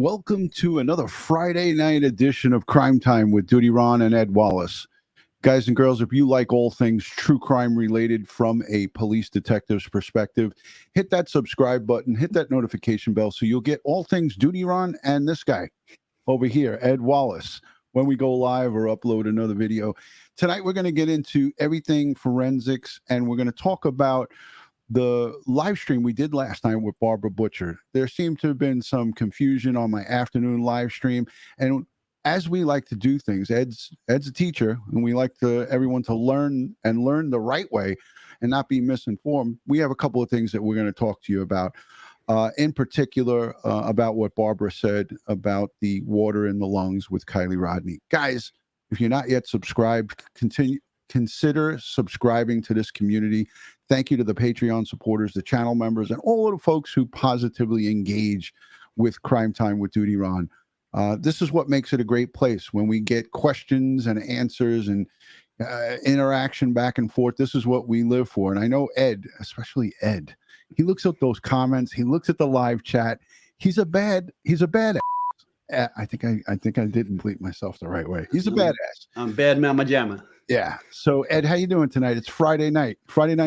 Welcome to another Friday night edition of Crime Time with DutyRon and Ed Wallace. Guys and girls, if you like all things true crime related from a police detective's perspective, hit that subscribe button, hit that notification bell so you'll get all things DutyRon and this guy over here, Ed Wallace, when we go live or upload another video. Tonight, we're going to get into everything forensics, and we're going to talk about the live stream we did last night with Barbara Butcher. There seemed to have been some confusion on my afternoon live stream, and as we like to do things, Ed's a teacher, and we like everyone to learn the right way and not be misinformed. We have a couple of things that we're going to talk to you about, in particular about what Barbara said about the water in the lungs with Kiely Rodni. Guys, if you're not yet subscribed, consider subscribing to this community. Thank you to the Patreon supporters, the channel members, and all of the folks who positively engage with Crime Time with DutyRon. This is what makes it a great place. When we get questions and answers and interaction back and forth, this is what we live for. And I know Ed, especially Ed, he looks at those comments. He looks at the live chat. He's a bad I think I didn't bleep myself the right way. He's a badass. I'm bad mama jamma. Yeah. So Ed, how you doing tonight? It's Friday night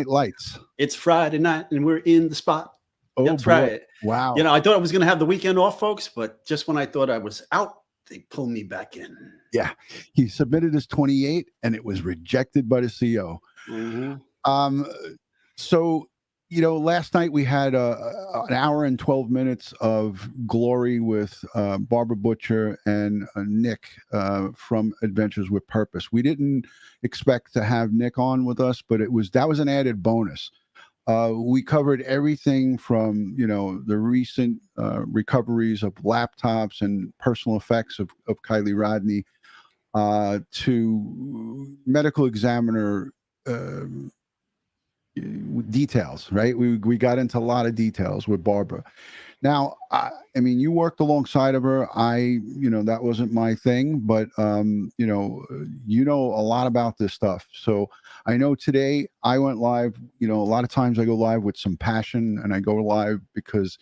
lights. It's Friday night and we're in the spot. Oh, that's boy. right. Wow. You know, I thought I was going to have the weekend off, folks, but just when I thought I was out, they pulled me back in. Yeah. He submitted his 28 and it was rejected by the CO. Mm-hmm. So, you know, last night we had an hour and 12 minutes of glory with Barbara Butcher and Nick from Adventures with Purpose. We didn't expect to have Nick on with us, but that was an added bonus. We covered everything from, you know, the recent recoveries of laptops and personal effects of Kiely Rodni to medical examiner details, right? We got into a lot of details with Barbara. Now, I mean, you worked alongside of her. That wasn't my thing, but you know a lot about this stuff. So I know today I went live. You know, a lot of times I go live with some passion, and I go live because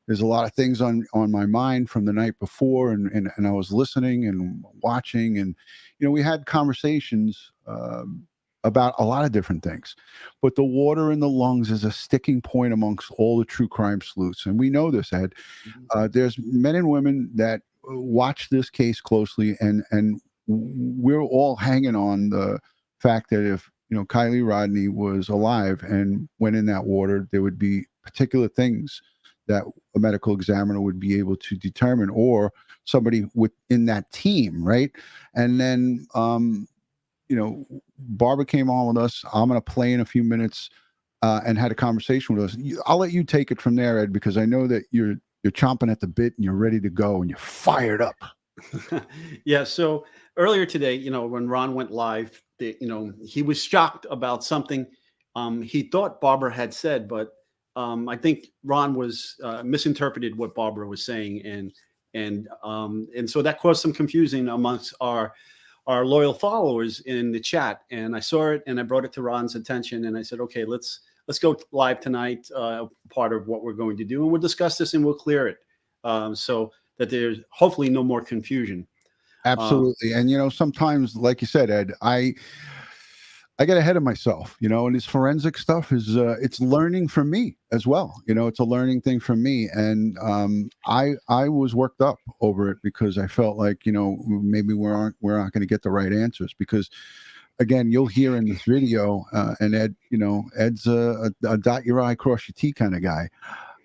there's a lot of things on my mind from the night before, and I was listening and watching, and you know, we had conversations about a lot of different things, but the water in the lungs is a sticking point amongst all the true crime sleuths. And we know this, Ed. There's men and women that watch this case closely, and we're all hanging on the fact that if, you know, Kiely Rodni was alive and went in that water, there would be particular things that a medical examiner would be able to determine, or somebody within that team, right? And then you know, Barbara came on with us. I'm going to play in a few minutes and had a conversation with us. I'll let you take it from there, Ed, because I know that you're chomping at the bit and you're ready to go and you're fired up. Yeah. So earlier today, you know, when Ron went live, you know, he was shocked about something he thought Barbara had said, but I think Ron was misinterpreted what Barbara was saying, and so that caused some confusion amongst our loyal followers in the chat. And I saw it and I brought it to Ron's attention, and I said, okay, let's go live tonight, part of what we're going to do, and we'll discuss this and we'll clear it so that there's hopefully no more confusion. Absolutely. And, you know, sometimes, like you said, Ed, I get ahead of myself, you know, and this forensic stuff is, it's learning for me as well. You know, it's a learning thing for me. And I was worked up over it because I felt like, you know, maybe we're not going to get the right answers, because again, you'll hear in this video, and Ed, you know, Ed's a dot your I, cross your T kind of guy.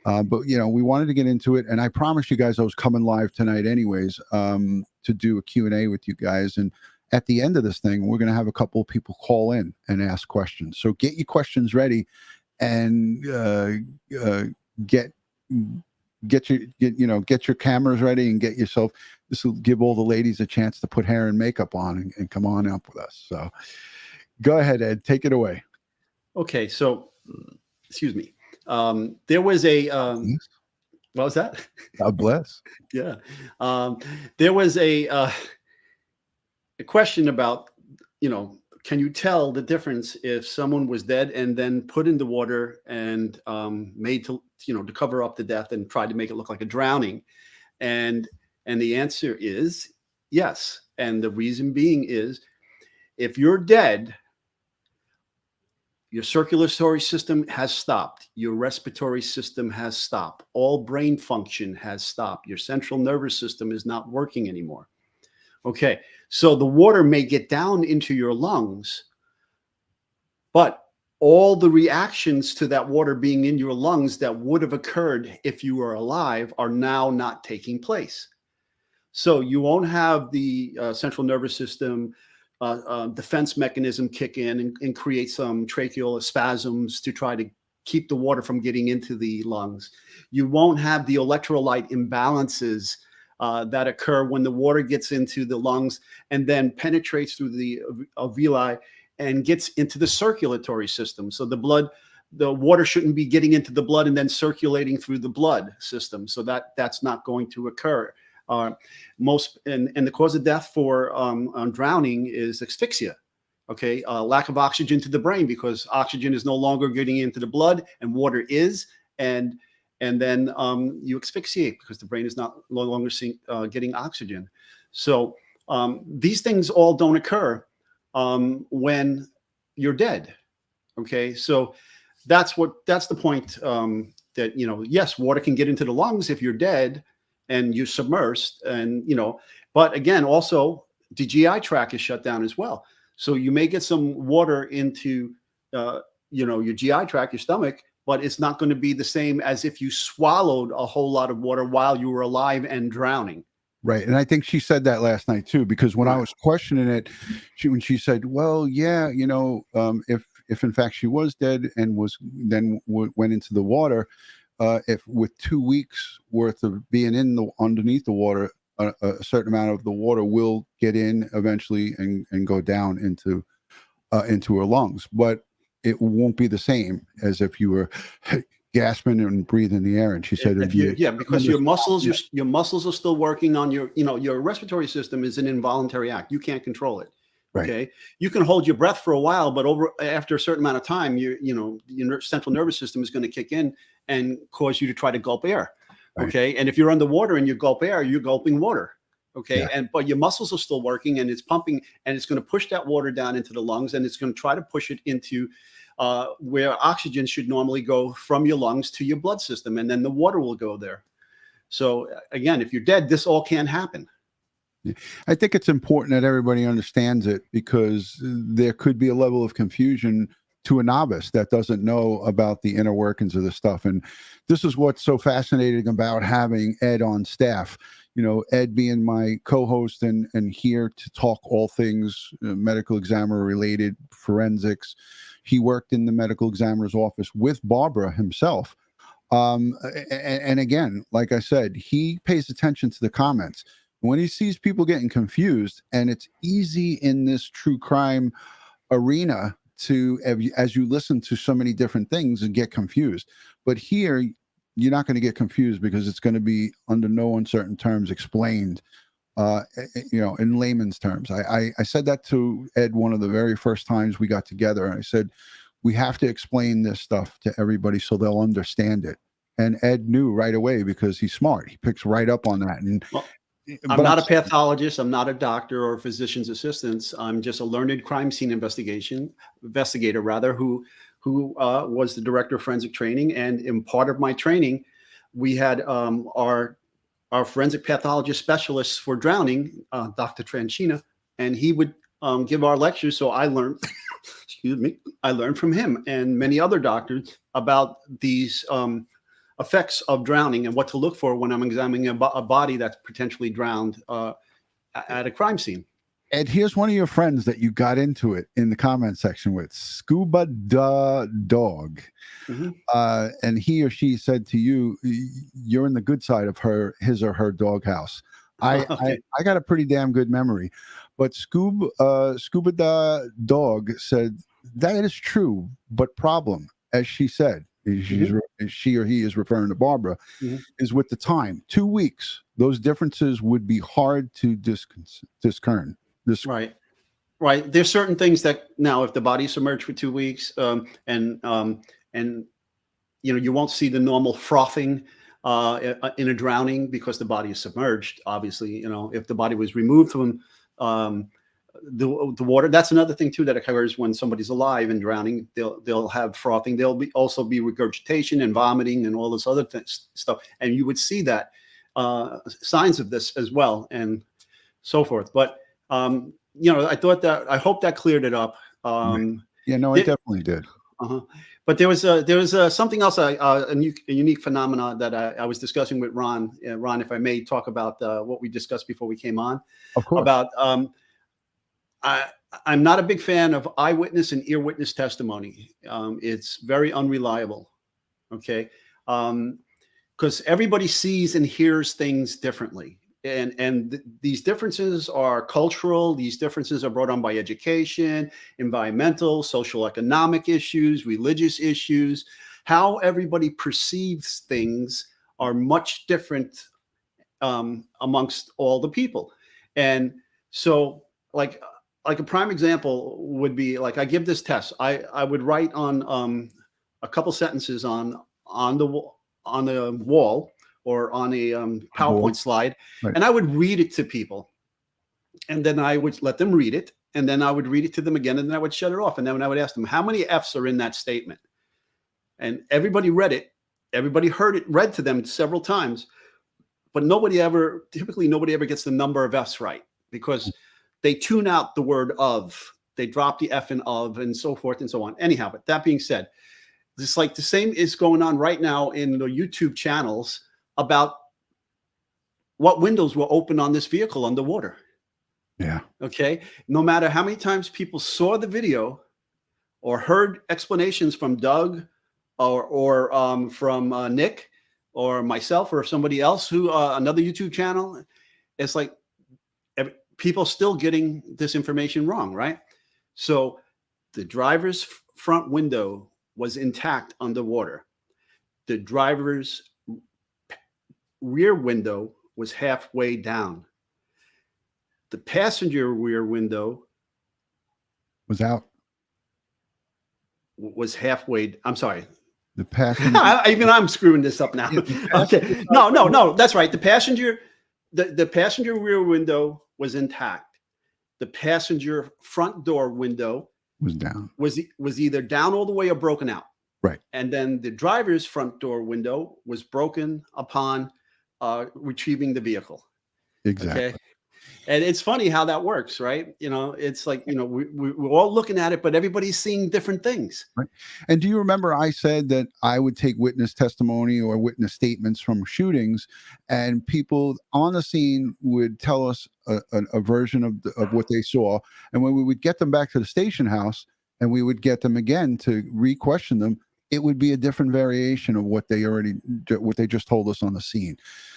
But, you know, we wanted to get into it, and I promised you guys I was coming live tonight anyways, to do a Q&A with you guys. And at the end of this thing, we're going to have a couple of people call in and ask questions. So get your questions ready, and get your cameras ready, and get yourself. This will give all the ladies a chance to put hair and makeup on and come on up with us. So go ahead, Ed, take it away. Okay, so excuse me. There was a what was that? God bless. Yeah, there was a question about, you know, can you tell the difference if someone was dead and then put in the water and made to, you know, to cover up the death and tried to make it look like a drowning? And the answer is yes. And the reason being is, if you're dead, your circulatory system has stopped. Your respiratory system has stopped. All brain function has stopped. Your central nervous system is not working anymore. Okay, so the water may get down into your lungs, but all the reactions to that water being in your lungs that would have occurred if you were alive are now not taking place. So you won't have the central nervous system defense mechanism kick in and create some tracheal spasms to try to keep the water from getting into the lungs. You won't have the electrolyte imbalances that occur when the water gets into the lungs and then penetrates through the alveoli and gets into the circulatory system. So the water shouldn't be getting into the blood and then circulating through the blood system. So that's not going to occur. And the cause of death for drowning is asphyxia. Okay, lack of oxygen to the brain, because oxygen is no longer getting into the blood and water is, and then you asphyxiate because the brain is no longer getting oxygen. So these things all don't occur when you're dead. Okay, so that's the point, that, yes, water can get into the lungs if you're dead and you're submersed, and but again, also the GI tract is shut down as well. So you may get some water into your GI tract, your stomach, but it's not going to be the same as if you swallowed a whole lot of water while you were alive and drowning. Right. And I think she said that last night too, because when I was questioning it, when she said, well, yeah, if in fact she was dead and went into the water, if with 2 weeks worth of being underneath the water, a certain amount of the water will get in eventually and go down into her lungs, but it won't be the same as if you were gasping and breathing the air. And she said, because your muscles are still working on your respiratory system is an involuntary act. You can't control it. Right. Okay. You can hold your breath for a while, but after a certain amount of time, your central nervous system is going to kick in and cause you to try to gulp air. Right. Okay. And if you're underwater and you gulp air, you're gulping water. Okay. Yeah. But your muscles are still working and it's pumping, and it's going to push that water down into the lungs, and it's going to try to push it into where oxygen should normally go from your lungs to your blood system, and then the water will go there. So again, if you're dead, this all can't happen. I think it's important that everybody understands it, because there could be a level of confusion to a novice that doesn't know about the inner workings of this stuff. And this is what's so fascinating about having Ed on staff. Ed being my co-host and here to talk all things medical examiner related, forensics. He worked in the medical examiner's office with Barbara himself. And again, like I said, he pays attention to the comments. When he sees people getting confused, and it's easy in this true crime arena to, as you listen to so many different things, and get confused. But here, you're not going to get confused, because it's going to be under no uncertain terms explained, in layman's terms. I said that to Ed one of the very first times we got together. And I said, we have to explain this stuff to everybody so they'll understand it. And Ed knew right away, because he's smart. He picks right up on that. And I'm not a pathologist. I'm not a doctor or physician's assistant. I'm just a learned crime scene investigator, who was the director of forensic training. And in part of my training, we had our forensic pathologist specialist for drowning, Dr. Tranchina, and he would give our lectures. So I learned, I learned from him and many other doctors about these effects of drowning and what to look for when I'm examining a body that's potentially drowned at a crime scene. Ed, here's one of your friends that you got into it in the comment section with, Scuba Dog. Mm-hmm. And he or she said to you, you're in the good side of his or her doghouse. I got a pretty damn good memory. But Scuba Dog said, that is true, but problem, as she said, she or he is referring to Barbara, is with the time. 2 weeks. Those differences would be hard to discern. Right. There's certain things that now, if the body's submerged for 2 weeks, and you won't see the normal frothing in a drowning because the body is submerged. Obviously, you know, if the body was removed from the water, that's another thing too that occurs when somebody's alive and drowning. They'll have frothing. There'll also be regurgitation and vomiting and all this other stuff. And you would see that signs of this as well and so forth. But you know, I hope that cleared it up. Yeah, no, it definitely did. But there was something else, a unique phenomena that I was discussing with Ron. Ron, if I may talk about what we discussed before we came on. Of course. About I'm not a big fan of eyewitness and ear witness testimony. It's very unreliable. Okay, because everybody sees and hears things differently. And these differences are cultural. These differences are brought on by education, environmental, social, economic issues, religious issues. How everybody perceives things are much different amongst all the people. And so, like a prime example would be, like, I give this test. I would write on a couple sentences on the wall or on a PowerPoint slide, right, and I would read it to people. And then I would let them read it. And then I would read it to them again. And then I would shut it off. And then when I would ask them, how many F's are in that statement? And everybody read it. Everybody heard it read to them several times. But typically nobody ever gets the number of F's right, because they tune out the word of. They drop the F in of and so forth and so on. Anyhow, but that being said, it's like the same is going on right now in the YouTube channels about what windows were open on this vehicle underwater. Yeah. Okay. No matter how many times people saw the video or heard explanations from Doug or from Nick or myself or somebody else who another YouTube channel, it's like people still getting this information wrong, right? So the driver's front window was intact underwater. The driver's rear window was halfway down. The passenger rear window was out. Was halfway. I'm sorry. The passenger. Even I'm screwing this up now. Okay. No. That's right. The passenger rear window was intact. The passenger front door window was down. Was either down all the way or broken out. Right. And then the driver's front door window was broken upon retrieving the vehicle. Exactly. Okay. And it's funny how that works, right? You know, it's like, you know, we're all looking at it, but everybody's seeing different things. Right. And do you remember I said that I would take witness testimony or witness statements from shootings, and people on the scene would tell us a version of what they saw. And when we would get them back to the station house and we would get them again to re-question them, it would be a different variation of what they just told us on the scene.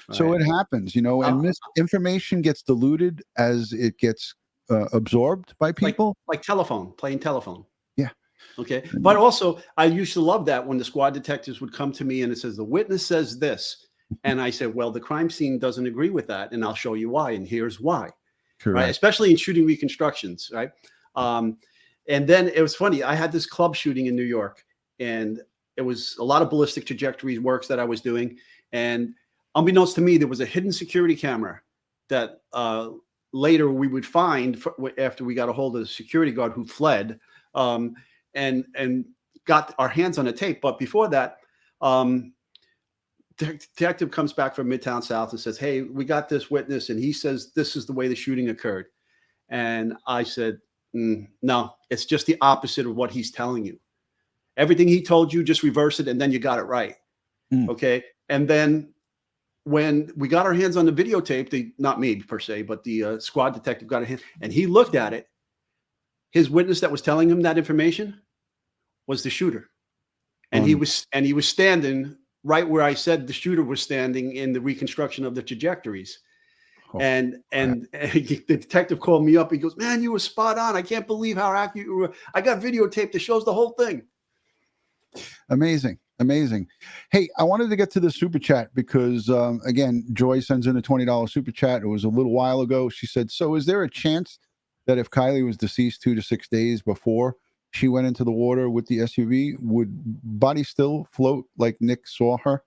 Right. So it happens, you know, and misinformation gets diluted as it gets absorbed by people. Like playing telephone. Yeah. Okay. But also, I used to love that when the squad detectives would come to me and it says, the witness says this. And I said, well, the crime scene doesn't agree with that. And I'll show you why. And here's why. Correct. Right. Especially in shooting reconstructions. Right. And then it was funny. I had this club shooting in New York. And it was a lot of ballistic trajectories works that I was doing. And unbeknownst to me, there was a hidden security camera that later we would find after we got a hold of the security guard who fled, and got our hands on a tape. But before that, the detective comes back from Midtown South and says, hey, we got this witness, and he says this is the way the shooting occurred. And I said, no, it's just the opposite of what he's telling you. Everything he told you, just reverse it, and then you got it right. Okay. And then when we got our hands on the videotape, not me per se, but the squad detective got a hand, and he looked at it. His witness that was telling him that information was the shooter. And he was standing right where I said the shooter was standing in the reconstruction of the trajectories. And the detective called me up. He goes, man, you were spot on. I can't believe how accurate you were. I got videotape that shows the whole thing. Amazing. Hey, I wanted to get to the super chat because, again, Joy sends in a $20 super chat. It was a little while ago. She said, so is there a chance that if Kiely was deceased 2 to 6 days before she went into the water with the SUV, would body still float like Nick saw her?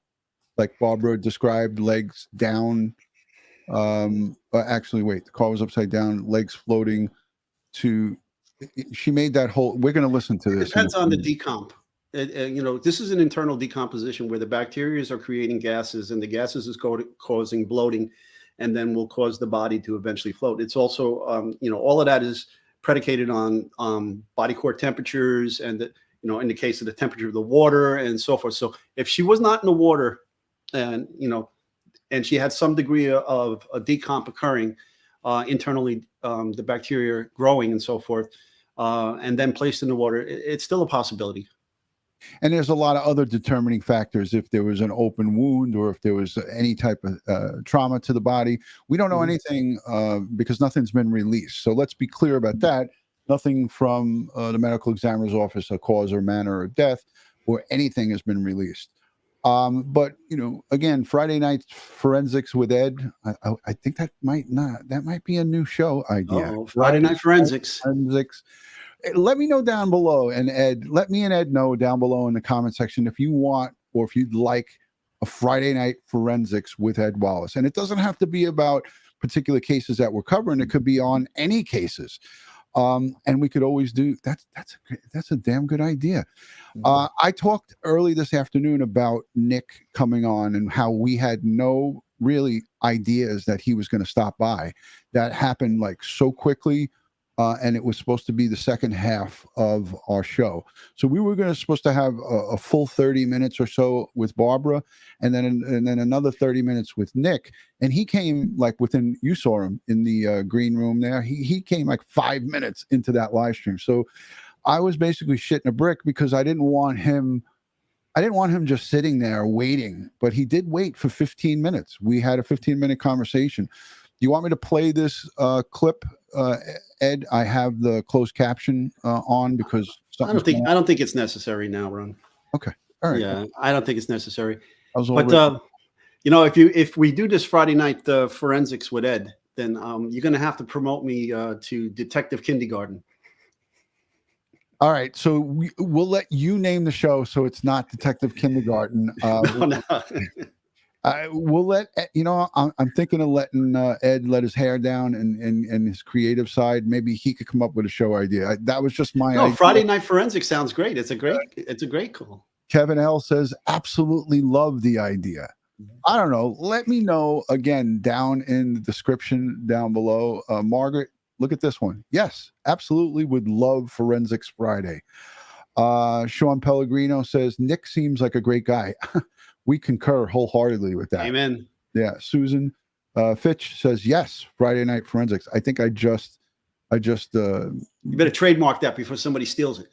like Barbara described, legs down. Actually, wait, the car was upside down, legs floating. She made that whole. We're going to listen to It this. depends on the decomp. This is an internal decomposition where the bacteria are creating gases, and the gases is causing bloating, and then will cause the body to eventually float. It's also, all of that is predicated on body core temperatures, and in the case of the temperature of the water and so forth. So if she was not in the water, and and she had some degree of a decomp occurring internally, the bacteria growing and so forth, and then placed in the water, it's still a possibility. And there's a lot of other determining factors. If there was an open wound or if there was any type of trauma to the body, we don't know anything because nothing's been released. So let's be clear about that. Nothing from the medical examiner's office, a cause or manner of death, or anything has been released. But again, Friday night forensics with Ed. I think that might be a new show idea. Friday night forensics. Let me know down below, and Ed, let me and Ed know down below in the comment section if you want or if you'd like a Friday night forensics with Ed Wallace. And it doesn't have to be about particular cases that we're covering. It could be on any cases. And we could always do that. That's a damn good idea. I talked early this afternoon about Nick coming on and how we had no really ideas that he was going to stop by. That happened like so quickly. And it was supposed to be the second half of our show. So we were supposed to have a full 30 minutes or so with Barbara, and then another 30 minutes with Nick. And he came you saw him in the green room there. He came like 5 minutes into that live stream. So I was basically shitting a brick because I didn't want him just sitting there waiting, but he did wait for 15 minutes. We had a 15-minute conversation. Do you want me to play this clip, Ed? I have the closed caption on because I don't think it's necessary now, Ron. Okay, all right. Yeah, I don't think it's necessary. But if we do this Friday night forensics with Ed, then you're going to have to promote me to Detective Kindergarten. All right, so we'll let you name the show, so it's not Detective Kindergarten. No. We'll let I'm thinking of letting Ed let his hair down and his creative side. Maybe he could come up with a show idea. That was just my idea. Friday night forensics sounds great. It's a great call. Kevin L says absolutely love the idea. I don't know. Let me know again down in the description down below. Margaret, look at this one. Yes, absolutely would love Forensics Friday. Sean Pellegrino says Nick seems like a great guy. We concur wholeheartedly with that. Amen. Yeah. Susan Fitch says yes, Friday night forensics. I think I just you better trademark that before somebody steals it.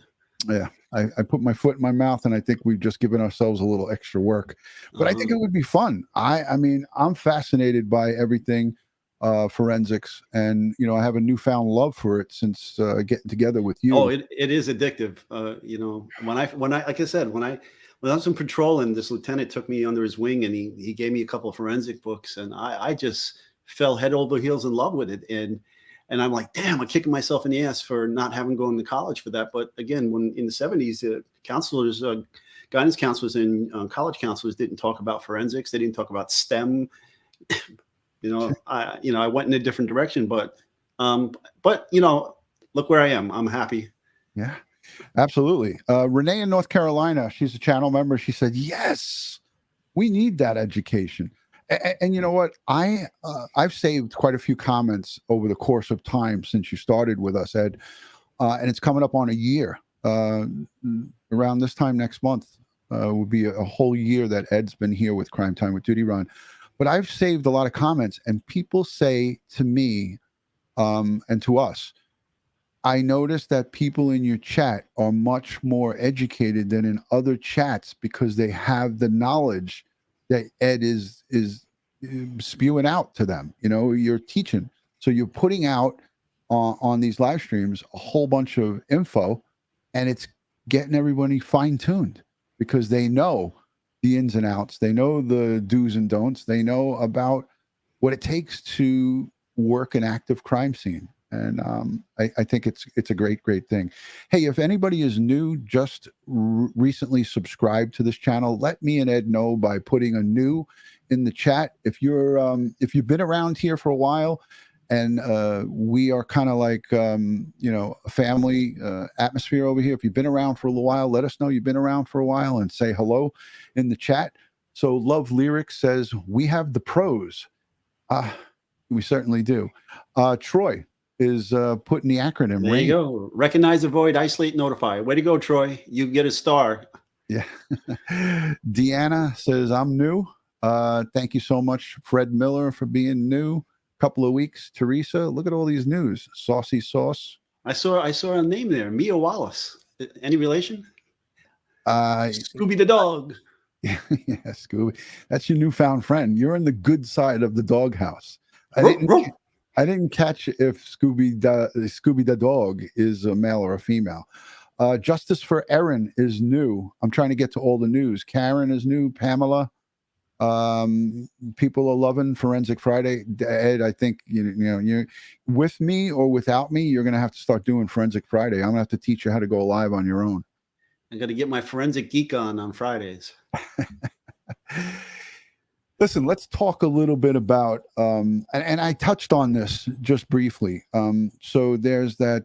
Yeah. I put my foot in my mouth, and I think we've just given ourselves a little extra work. But I think it would be fun. I mean, I'm fascinated by everything forensics, and I have a newfound love for it since getting together with you. Oh, it is addictive. When I like I said, when I was in patrol and this lieutenant took me under his wing and he gave me a couple of forensic books, and I just fell head over heels in love with it. And I'm like, damn, I'm kicking myself in the ass for not having gone to college for that. But again, when in the 70s, counselors, guidance counselors and college counselors didn't talk about forensics. They didn't talk about STEM. I went in a different direction, but look where I am. I'm happy. Yeah. Absolutely. Renee in North Carolina, she's a channel member. She said, yes, we need that education. And you know what? I've saved quite a few comments over the course of time since you started with us, Ed. And it's coming up on a year. Around this time next month will be a whole year that Ed's been here with Crime Time with DutyRon. But I've saved a lot of comments, and people say to me and to us, I noticed that people in your chat are much more educated than in other chats because they have the knowledge that Ed is spewing out to them. You're teaching. So you're putting out on these live streams a whole bunch of info, and it's getting everybody fine-tuned because they know the ins and outs. They know the do's and don'ts. They know about what it takes to work an active crime scene. And I think it's a great thing. Hey, if anybody is new, just recently subscribed to this channel, let me and Ed know by putting a new in the chat. If you've been around here for a while, and we are kind of like a family atmosphere over here. If you've been around for a little while, let us know you've been around for a while and say hello in the chat. So Love Lyrics says, we have the pros. We certainly do. Troy is putting the acronym. There you go. Recognize, avoid, isolate, notify. Way to go, Troy. You get a star. Yeah. Deanna says, I'm new. Thank you so much, Fred Miller, for being new. Couple of weeks. Teresa, look at all these news. Saucy Sauce. I saw a name there. Mia Wallace. Any relation? Scooby the dog. Yeah, Scooby. That's your newfound friend. You're in the good side of the doghouse. I didn't catch if Scooby the dog is a male or a female. Justice for Erin is new. I'm trying to get to all the news. Karen is new. Pamela. People are loving Forensic Friday. Ed, I think you're with me or without me, you're gonna have to start doing Forensic Friday. I'm gonna have to teach you how to go live on your own. I'm gonna get my forensic geek on Fridays. Listen, let's talk a little bit about and I touched on this just briefly. So there's that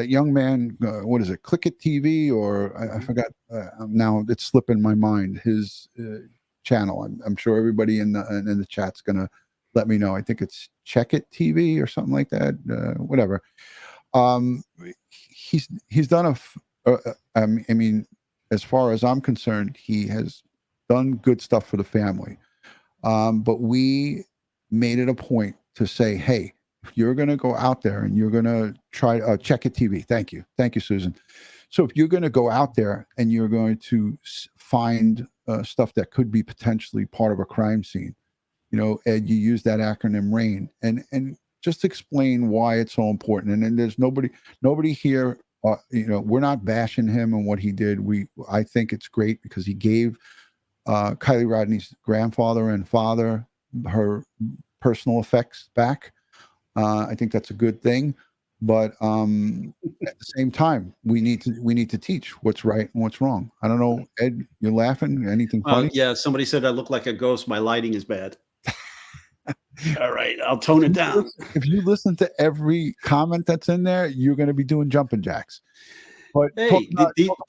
young man, what is it, Click It TV, or I forgot, now it's slipping my mind, his channel. I'm sure everybody in the chat's gonna let me know. I think it's Check It TV or something like that, whatever. He's done I mean, as far as I'm concerned, he has done good stuff for the family. But we made it a point to say, hey, if you're going to go out there and you're going to try Check It TV. Thank you, Susan. So if you're going to go out there and you're going to find stuff that could be potentially part of a crime scene, Ed, you use that acronym RAIN, and just explain why it's so important. And then there's nobody here. We're not bashing him and what he did. I think it's great because he gave Kiely Rodni's grandfather and father her personal effects back. I think that's a good thing, but at the same time, we need to teach what's right and what's wrong. I don't know, Ed, you're laughing. Anything funny? Yeah, somebody said I look like a ghost. My lighting is bad. All right, I'll tone it down. If you listen to every comment that's in there, you're going to be doing jumping jacks. But hey,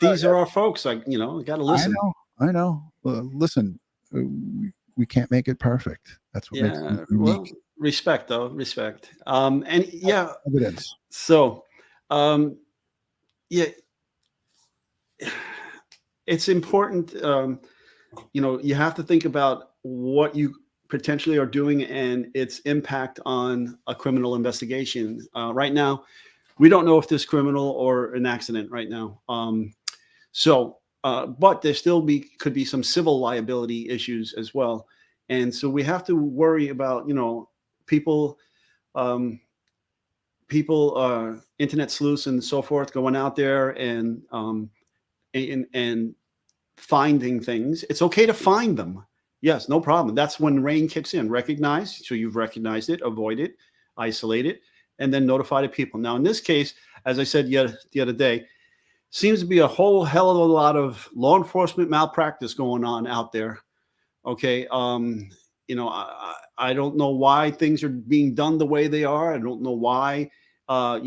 these are our folks. Got to listen. I know. Listen, we can't make it perfect. That's what makes it unique. Well, respect, though. Respect. And yeah. Evidence. So, yeah, it's important. You have to think about what you potentially are doing and its impact on a criminal investigation. Right now, we don't know if this criminal or an accident right now. But there still could be some civil liability issues as well. And so we have to worry about, people, internet sleuths and so forth, going out there and finding things. It's okay to find them. Yes, no problem. That's when RAIN kicks in. Recognize, so you've recognized it, avoid it, isolate it, and then notify the people. Now, in this case, as I said the other day, seems to be a whole hell of a lot of law enforcement malpractice going on out there. Okay. I don't know why things are being done the way they are. I don't know why, a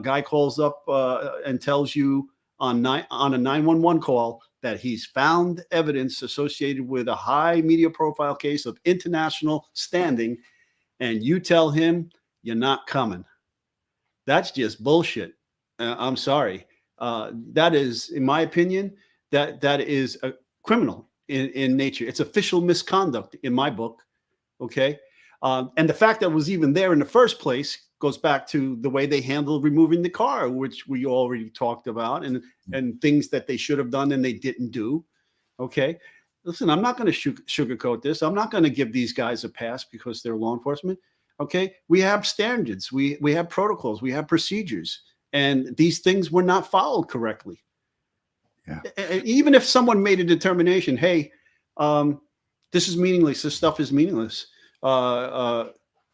guy calls up and tells you on a 911 call that he's found evidence associated with a high media profile case of international standing, and you tell him you're not coming. That's just bullshit. I'm sorry. That is, in my opinion, that is a criminal in nature. It's official misconduct in my book. Okay. And the fact that it was even there in the first place goes back to the way they handled removing the car, which we already talked about, and things that they should have done and they didn't do. Okay. Listen, I'm not going to sugarcoat this. I'm not going to give these guys a pass because they're law enforcement. Okay. We have standards. We have protocols. We have procedures. And these things were not followed correctly. Yeah. Even if someone made a determination, hey, this is meaningless. This stuff is meaningless.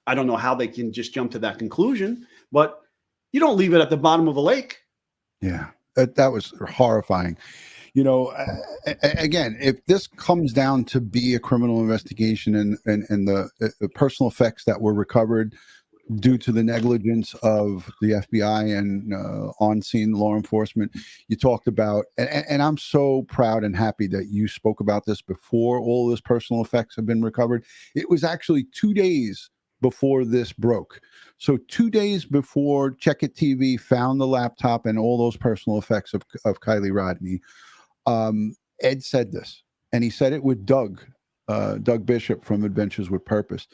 I don't know how they can just jump to that conclusion, but you don't leave it at the bottom of a lake. Yeah, that was horrifying. You know, again, if this comes down to be a criminal investigation and the personal effects that were recovered due to the negligence of the FBI and on-scene law enforcement, you talked about, and I'm so proud and happy that you spoke about this before all this personal effects have been recovered. It was actually 2 days before this broke. So 2 days before Check It TV found the laptop and all those personal effects of Kiely Rodni, Ed said this, and he said it with Doug Bishop from Adventures with Purpose.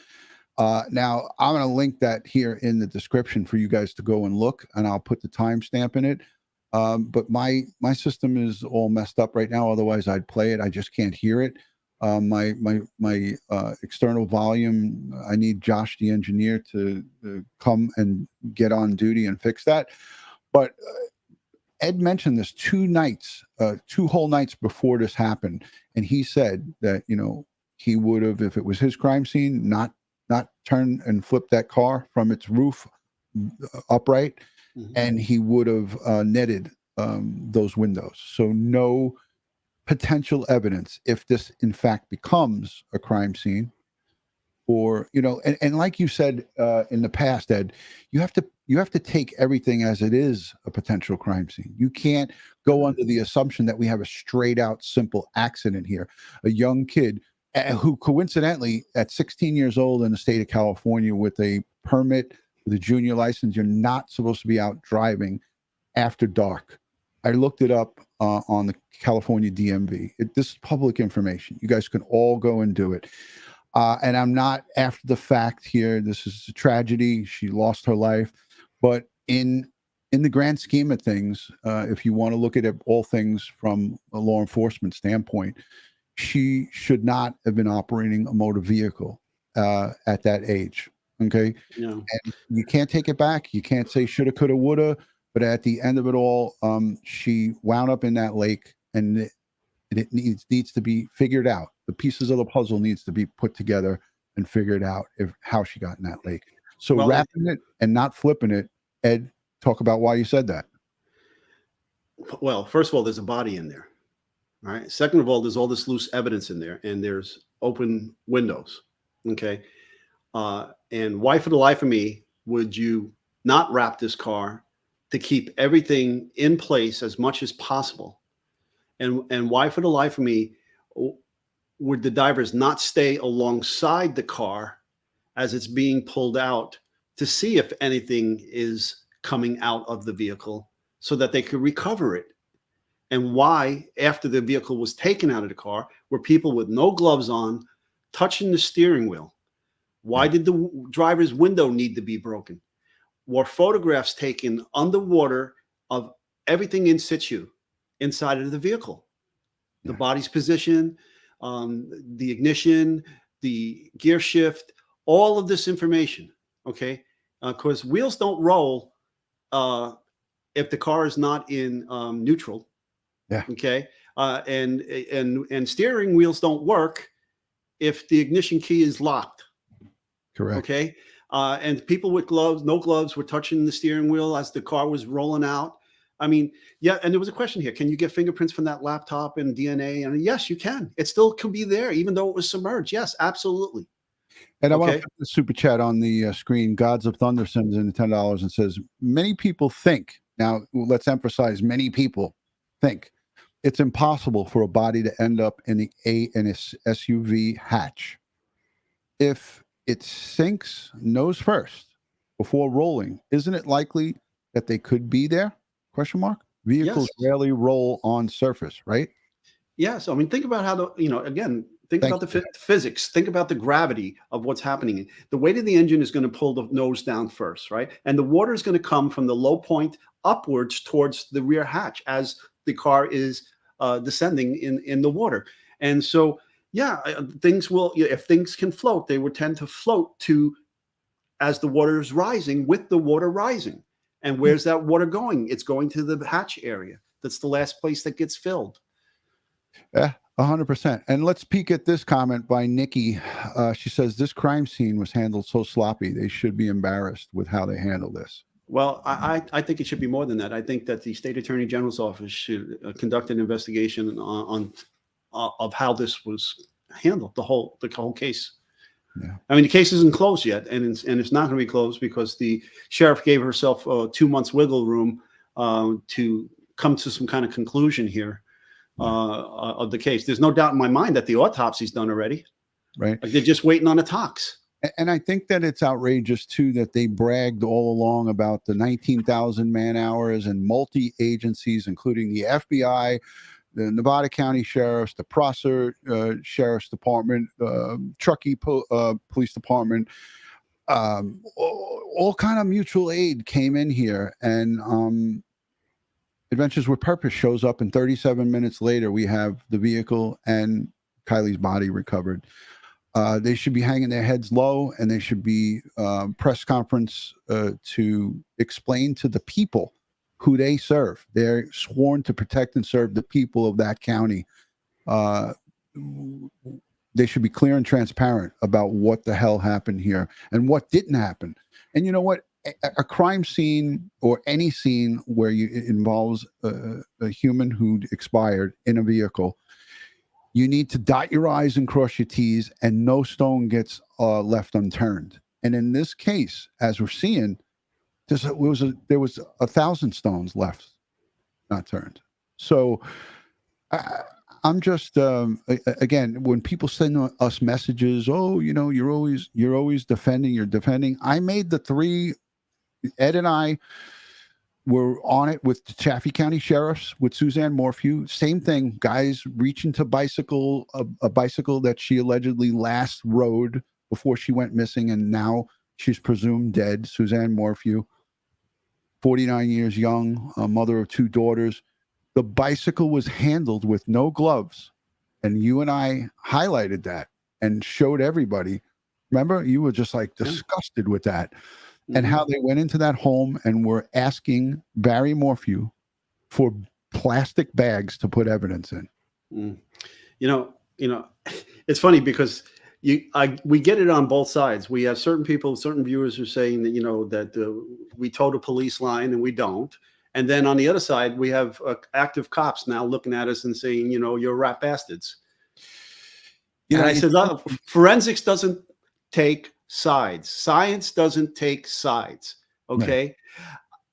Now, I'm going to link that here in the description for you guys to go and look, and I'll put the timestamp in it. But my system is all messed up right now. Otherwise, I'd play it. I just can't hear it. My external volume, I need Josh, the engineer, to come and get on duty and fix that. But Ed mentioned this 2 nights, 2 whole nights before this happened. And he said that, you know, he would have, if it was his crime scene, not turn and flip that car from its roof upright, and he would have netted those windows. So no potential evidence if this in fact becomes a crime scene, or, you know, and like you said in the past, Ed, you have to take everything as it is a potential crime scene. You can't go under the assumption that we have a straight out simple accident here. A young kid who coincidentally at 16 years old in the state of California with a permit, with a junior license, you're not supposed to be out driving after dark. I looked it up on the California DMV. This is public information. You guys can all go and do it. And I'm not after the fact here. This is a tragedy. She lost her life. But in the grand scheme of things, if you want to look at it, all things from a law enforcement standpoint, she should not have been operating a motor vehicle at that age. Okay. Yeah. And you can't take it back. You can't say shoulda, coulda, woulda. But at the end of it all, she wound up in that lake, and it needs to be figured out. The pieces of the puzzle needs to be put together and figured out how she got in that lake. So wrapping it and not flipping it, Ed, talk about why you said that. Well, first of all, there's a body in there. All right. Second of all, there's all this loose evidence in there, and there's open windows. Okay. And why for the life of me would you not wrap this car to keep everything in place as much as possible? And why for the life of me would the divers not stay alongside the car as it's being pulled out to see if anything is coming out of the vehicle so that they could recover it? And why, after the vehicle was taken out of the car, were people with no gloves on touching the steering wheel? Why did the driver's window need to be broken? Were photographs taken underwater of everything in situ inside of the vehicle? The body's position, the ignition, the gear shift, all of this information, okay? Because wheels don't roll if the car is not in neutral. Yeah. Okay. And steering wheels don't work if the ignition key is locked. Correct. Okay. And people with gloves, no gloves, were touching the steering wheel as the car was rolling out. I mean, yeah. And there was a question here. Can you get fingerprints from that laptop and DNA? And yes, you can. It still could be there, even though it was submerged. Yes, absolutely. And I want to put the super chat on the screen. Gods of Thunder sends in $10 and says, many people think, now let's emphasize, many people think it's impossible for a body to end up in an SUV hatch. If it sinks nose first before rolling, isn't it likely that they could be there? Question mark. Vehicles rarely roll on surface, right? Yes. I mean, think about how again, think about the physics. Think about the gravity of what's happening. The weight of the engine is going to pull the nose down first, right? And the water is going to come from the low point upwards towards the rear hatch as the car is descending in the water. And so, yeah, things will, if things can float, they would tend to float to as the water is rising with the water rising. And where's that water going? It's going to the hatch area. That's the last place that gets filled. Yeah. 100%. And let's peek at this comment by Nikki. She says, this crime scene was handled so sloppy. They should be embarrassed with how they handle this. Well, I think it should be more than that. I think that the state attorney general's office should conduct an investigation on of how this was handled, the whole case. Yeah. I mean, the case isn't closed yet, and it's not going to be closed because the sheriff gave herself 2 months wiggle room to come to some kind of conclusion here of the case. There's no doubt in my mind that the autopsy's done already. Right. Like they're just waiting on the tox. And I think that it's outrageous, too, that they bragged all along about the 19,000 man hours and multi-agencies, including the FBI, the Nevada County Sheriffs, the Prosser Sheriff's Department, Truckee Police Department, all kind of mutual aid came in here. And Adventures with Purpose shows up, and 37 minutes later, we have the vehicle and Kiely's body recovered. They should be hanging their heads low, and they should be press conference to explain to the people who they serve. They're sworn to protect and serve the people of that county. They should be clear and transparent about what the hell happened here and what didn't happen. And you know what? A crime scene or any scene where it involves a human who expired in a vehicle, you need to dot your I's and cross your T's, and no stone gets left unturned. And in this case, as we're seeing, there was 1,000 stones left not turned. So I'm just again, when people send us messages, oh, you're always defending. I made the 3. Ed and I were on it with the Chaffee County Sheriffs, with Suzanne Morphew. Same thing, guys reaching to a bicycle that she allegedly last rode before she went missing, and now she's presumed dead. Suzanne Morphew, 49 years young, a mother of 2 daughters. The bicycle was handled with no gloves, and you and I highlighted that and showed everybody. Remember, you were just like disgusted with that. And how they went into that home and were asking Barry Morphew for plastic bags to put evidence in. It's funny because we get it on both sides. We have certain people, certain viewers who are saying that that we toe the police line, and we don't. And then on the other side, we have active cops now looking at us and saying, you're rat bastards. And I said, forensics doesn't take sides. Science doesn't take sides. Okay. Right.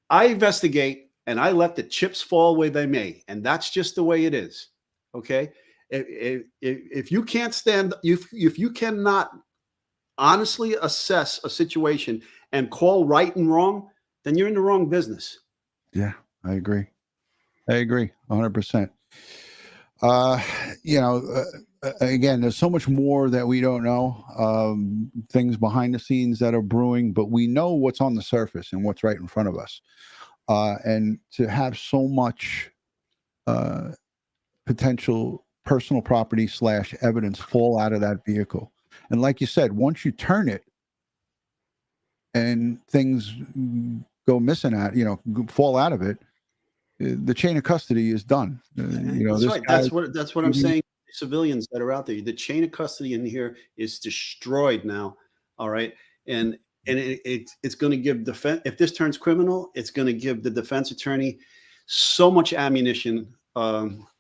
I investigate, and I let the chips fall where they may. And that's just the way it is. Okay. If you can't if you cannot honestly assess a situation and call right and wrong, then you're in the wrong business. Yeah, I agree 100%. Again, there's so much more that we don't know, things behind the scenes that are brewing, but we know what's on the surface and what's right in front of us. And to have so much potential personal property / evidence fall out of that vehicle. And like you said, once you turn it and things go missing fall out of it, the chain of custody is done. That's right. That's what I'm saying. Civilians that are out there, the chain of custody in here is destroyed now. All right. And it's going to give defense, if this turns criminal, it's going to give the defense attorney so much ammunition. Could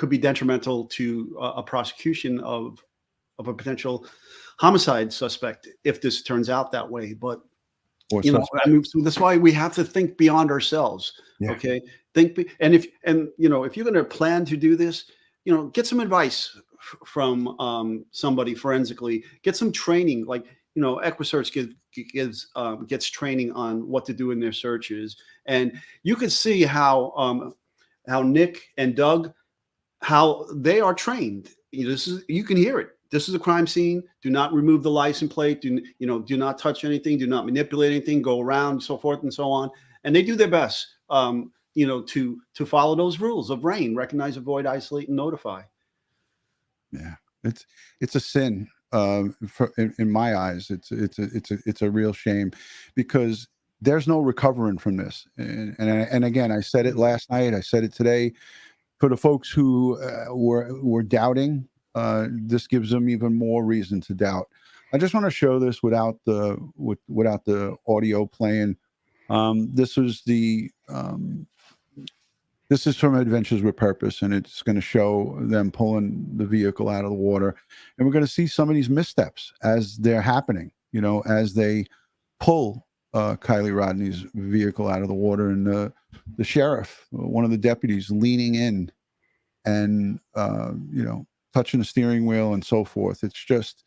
be detrimental to a prosecution of a potential homicide suspect if this turns out that way. But so that's why we have to think beyond ourselves. Yeah. Okay. If you're going to plan to do this, get some advice from somebody forensically, get some training, like, EquiSearch gets training on what to do in their searches. And you can see how Nick and Doug, how they are trained. You can hear it. This is a crime scene. Do not remove the license plate. Do not touch anything. Do not manipulate anything. Go around, so forth and so on. And they do their best, to follow those rules of RAIN: recognize, avoid, isolate, and notify. Yeah, it's a sin. In my eyes, it's a real shame, because there's no recovering from this. And again, I said it last night. I said it today. for the folks who were doubting, this gives them even more reason to doubt. I just want to show this without the audio playing. This is from Adventures with Purpose, and it's going to show them pulling the vehicle out of the water, and we're going to see some of these missteps as they're happening. You know, as they pull Kiely Rodni's vehicle out of the water, and the sheriff, one of the deputies, leaning in and touching the steering wheel and so forth. It's just,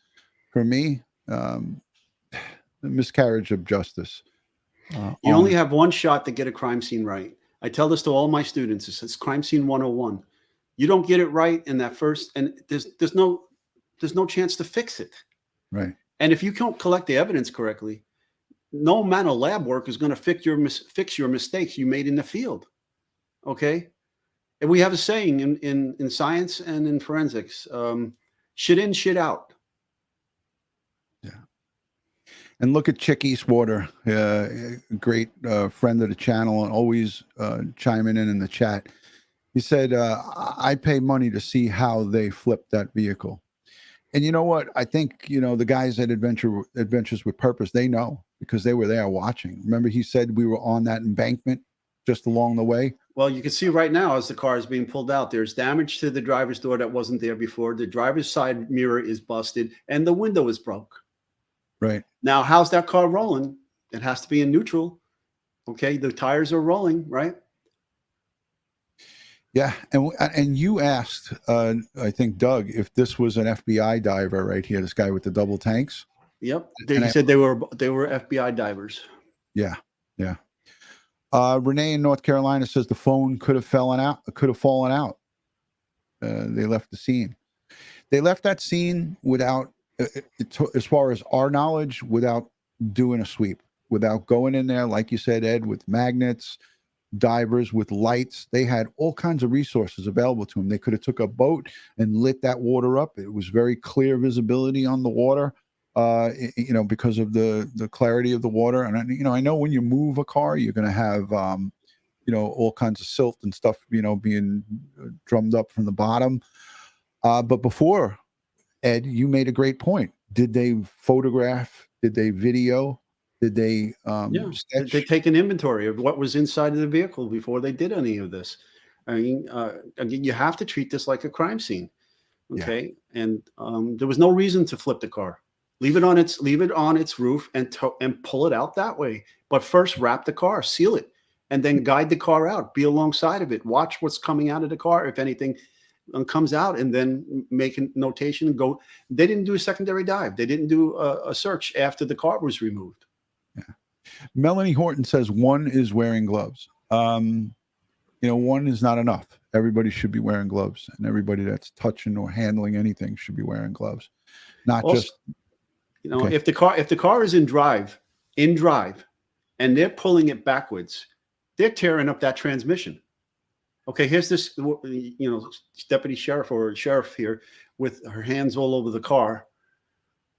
for me, a miscarriage of justice. You only have one shot to get a crime scene right. I tell this to all my students. It's crime scene 101. You don't get it right in that first, and there's no chance to fix it. Right. And if you can't collect the evidence correctly, no amount of lab work is going to fix your mistakes you made in the field. Okay. And we have a saying in science and in forensics, shit in, shit out. Yeah. And look at Chick Eastwater, great friend of the channel, and always chiming in the chat. He said, I pay money to see how they flip that vehicle. And you know what? I think, the guys at Adventures with Purpose, they know, because they were there watching. Remember, he said we were on that embankment just along the way. Well, you can see right now as the car is being pulled out, there's damage to the driver's door that wasn't there before. The driver's side mirror is busted and the window is broke. Right. Now, how's that car rolling? It has to be in neutral. Okay. The tires are rolling, right? Yeah. And you asked, I think, Doug, if this was an FBI diver right here, this guy with the double tanks. Yep. They said they were FBI divers. Yeah. Yeah. Renee in North Carolina says the phone could have fallen out. They left the scene. They left that scene without, as far as our knowledge, without doing a sweep, without going in there, like you said, Ed, with magnets, divers, with lights. They had all kinds of resources available to them. They could have took a boat and lit that water up. It was very clear visibility on the water. Because of the clarity of the water. And, I know when you move a car, you're going to have, all kinds of silt and stuff, being drummed up from the bottom. But before, Ed, you made a great point. Did they photograph? Did they video? Did they sketch? They take an inventory of what was inside of the vehicle before they did any of this. I mean, again, you have to treat this like a crime scene. Okay. Yeah. And there was no reason to flip the car. Leave it on its roof and pull it out that way. But first, wrap the car, seal it, and then guide the car out. Be alongside of it. Watch what's coming out of the car, if anything comes out, and then make a notation and go. They didn't do a secondary dive. They didn't do a search after the car was removed. Yeah. Melanie Horton says one is wearing gloves. One is not enough. Everybody should be wearing gloves, and everybody that's touching or handling anything should be wearing gloves, not also, just. Okay. If the car is in drive, and they're pulling it backwards, they're tearing up that transmission. Okay, here's this, deputy sheriff or sheriff here with her hands all over the car,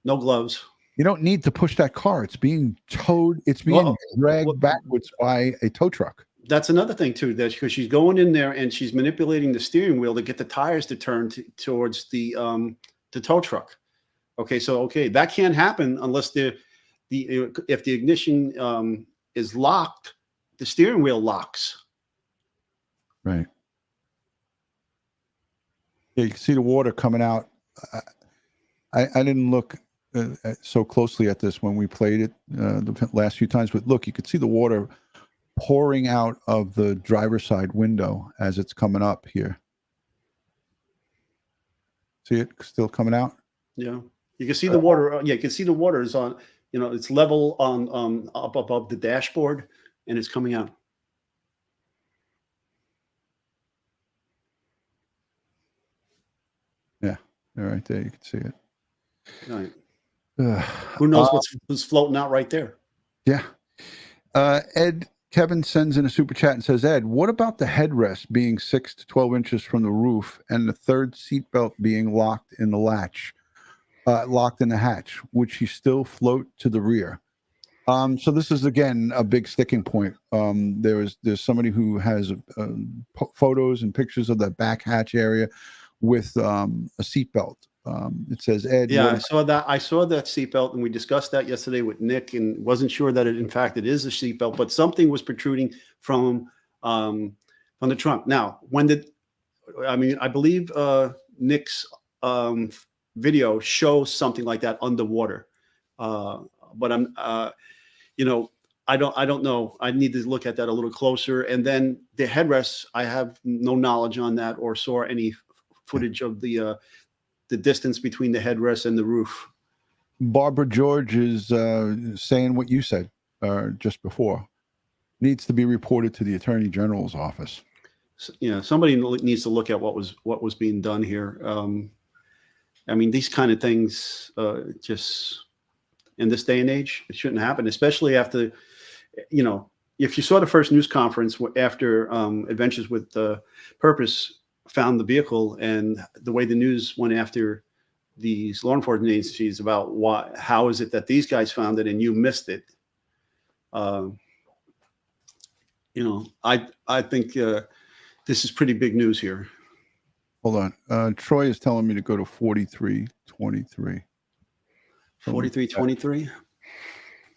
no gloves. You don't need to push that car. It's being towed. It's being dragged backwards by a tow truck. That's another thing too, that because she's going in there and she's manipulating the steering wheel to get the tires to turn towards the tow truck. Okay, that can't happen unless if the ignition is locked, the steering wheel locks. Right. Yeah, you can see the water coming out. I didn't look so closely at this when we played it the last few times, but look, you could see the water pouring out of the driver's side window as it's coming up here. See it still coming out? Yeah. You can see the water. You can see the water is on, it's level on up above the dashboard, and it's coming out. Yeah, right there. You can see it. Right. Who knows who's floating out right there? Yeah. Kevin sends in a super chat and says, Ed, what about the headrest being 6 to 12 inches from the roof and the third seatbelt being locked in the hatch? Would she still float to the rear? So this is again a big sticking point. There's somebody who has photos and pictures of the back hatch area with a seatbelt. It says Ed. Yeah, I saw that seatbelt, and we discussed that yesterday with Nick, and wasn't sure that in fact it is a seatbelt, but something was protruding from the trunk. Now, I believe Nick's video shows something like that underwater, but I don't know. I need to look at that a little closer. And then the headrests, I have no knowledge on that or saw any footage of the distance between the headrest and the roof. Barbara George is saying what you said just before. Needs to be reported to the Attorney General's office. Somebody needs to look at what was being done here. I mean, these kind of things just in this day and age, it shouldn't happen, especially after, if you saw the first news conference after Adventures with Purpose found the vehicle, and the way the news went after these law enforcement agencies about how is it that these guys found it and you missed it. I think this is pretty big news here. Hold on. Troy is telling me to go to 4323. 4323.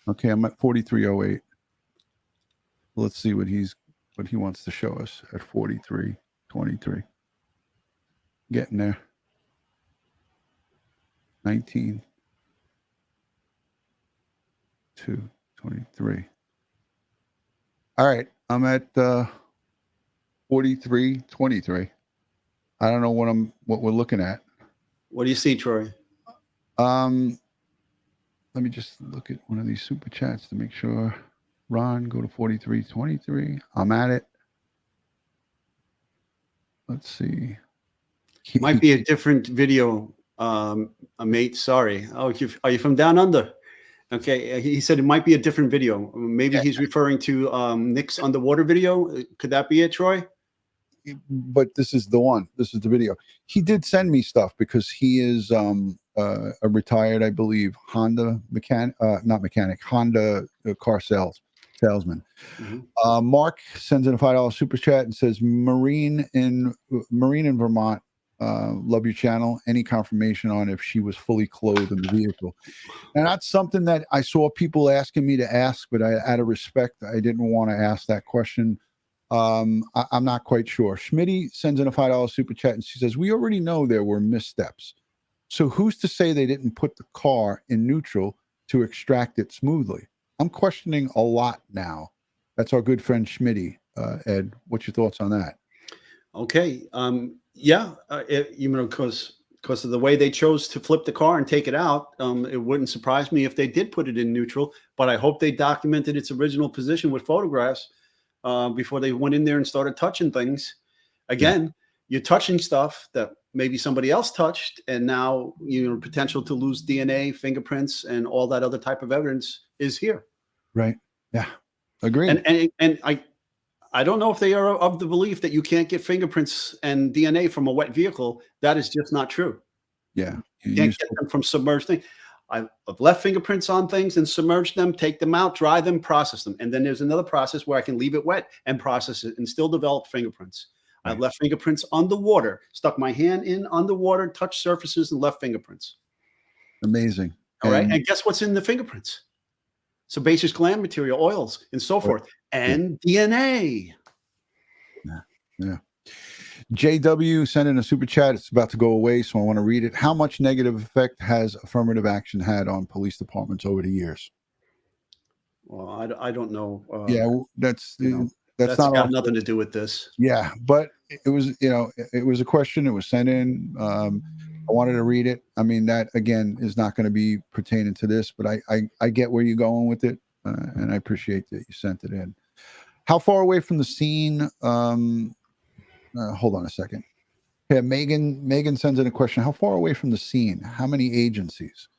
Okay, I'm at 4308. Let's see what he wants to show us at 4323. Getting there. 19 2 23. All right, I'm at 4323. I don't know what we're looking at. What do you see, Troy? Let me just look at one of these super chats to make sure. Ron, go to 4323. I'm at it. Let's see. Might be a different video, mate. Sorry. Oh, are you from down under? Okay. He said it might be a different video. Maybe he's referring to Nick's underwater video. Could that be it, Troy? But this is the one. This is the video. He did send me stuff because he is a retired, I believe, Honda Honda car salesman. Mm-hmm. Mark sends in a $5 super chat and says, Marine in Vermont, love your channel. Any confirmation on if she was fully clothed in the vehicle? And that's something that I saw people asking me to ask, but out of respect, I didn't want to ask that question. I'm not quite sure. Schmitty sends in a $5 super chat and she says, we already know there were missteps. So who's to say they didn't put the car in neutral to extract it smoothly? I'm questioning a lot now. That's our good friend Schmitty. Ed, what's your thoughts on that? Okay. Because of the way they chose to flip the car and take it out, it wouldn't surprise me if they did put it in neutral, but I hope they documented its original position with photographs before they went in there and started touching things. Again, you're touching stuff that maybe somebody else touched, and now potential to lose DNA, fingerprints, and all that other type of evidence is here. Right. Yeah. Agree. And I don't know if they are of the belief that you can't get fingerprints and DNA from a wet vehicle. That is just not true. Yeah. You can't get them from submerged things. I've left fingerprints on things and submerged them, take them out, dry them, process them. And then there's another process where I can leave it wet and process it and still develop fingerprints. Right. I've left fingerprints underwater, stuck my hand in underwater, touched surfaces, and left fingerprints. Amazing. All right. And guess what's in the fingerprints? Sebaceous gland material, oils, and so forth, and DNA. Yeah. JW sent in a super chat. It's about to go away, so I want to read it. How much negative effect has affirmative action had on police departments over the years? Well, I don't know. That's not got nothing to do with this. Yeah, but it was it was a question. It was sent in. I wanted to read it. I mean, that again is not going to be pertaining to this, but I get where you're going with it, and I appreciate that you sent it in. How far away from the scene? Hold on a second. Yeah, Megan sends in a question. How far away from the scene? How many agencies?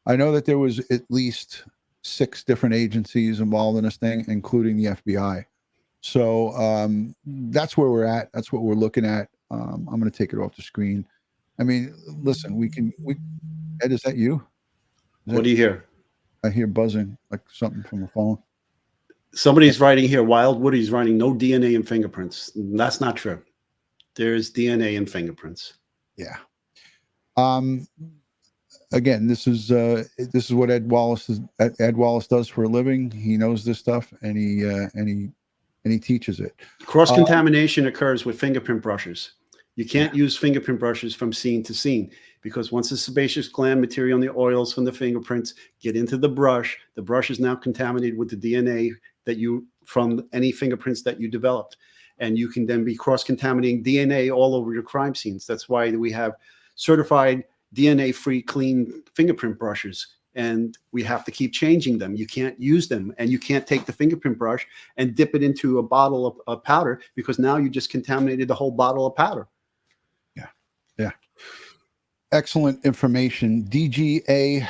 I know that there was at least 6 different agencies involved in this thing, including the FBI. So that's where we're at. That's what we're looking at. I'm going to take it off the screen. I mean, listen, Ed, is that you? What do you hear? I hear buzzing like something from the phone. Somebody's writing here, Wild Woody's writing, no DNA and fingerprints. That's not true. There's DNA and fingerprints. Yeah. Again, this is what Ed Wallace does for a living. He knows this stuff, and he teaches it. Cross-contamination occurs with fingerprint brushes. You can't use fingerprint brushes from scene to scene, because once the sebaceous gland material and the oils from the fingerprints get into the brush is now contaminated with the DNA from any fingerprints that you developed. And you can then be cross-contaminating DNA all over your crime scenes. That's why we have certified DNA-free clean fingerprint brushes, and we have to keep changing them. You can't use them, and you can't take the fingerprint brush and dip it into a bottle of powder, because now you just contaminated the whole bottle of powder. Yeah. Excellent information. DGAS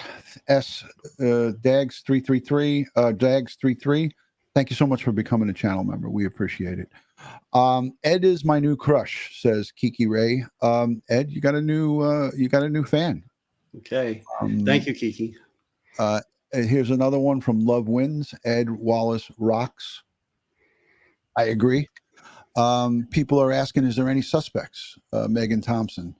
DAGS 333 DAGS 33. Thank you so much for becoming a channel member. We appreciate it. Ed is my new crush, says Kiki Ray. Ed, you got a new fan. Okay. Thank you, Kiki. Here's another one from Love Wins. Ed Wallace rocks. I agree. People are asking, is there any suspects? Megan Thompson.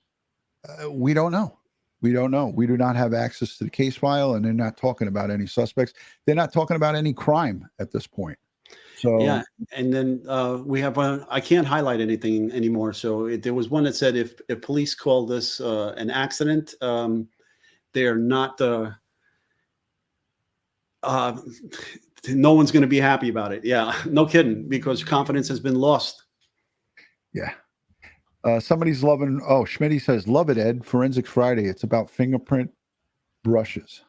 We don't know. We don't know. We do not have access to the case file, and they're not talking about any suspects. They're not talking about any crime at this point. So yeah, and then we have I can't highlight anything anymore. So there was one that said if police call this an accident, they are not. No one's going to be happy about it. Yeah, no kidding, because confidence has been lost. Yeah. Somebody's loving. Oh, Schmitty says, "Love it, Ed. Forensics Friday. It's about fingerprint brushes."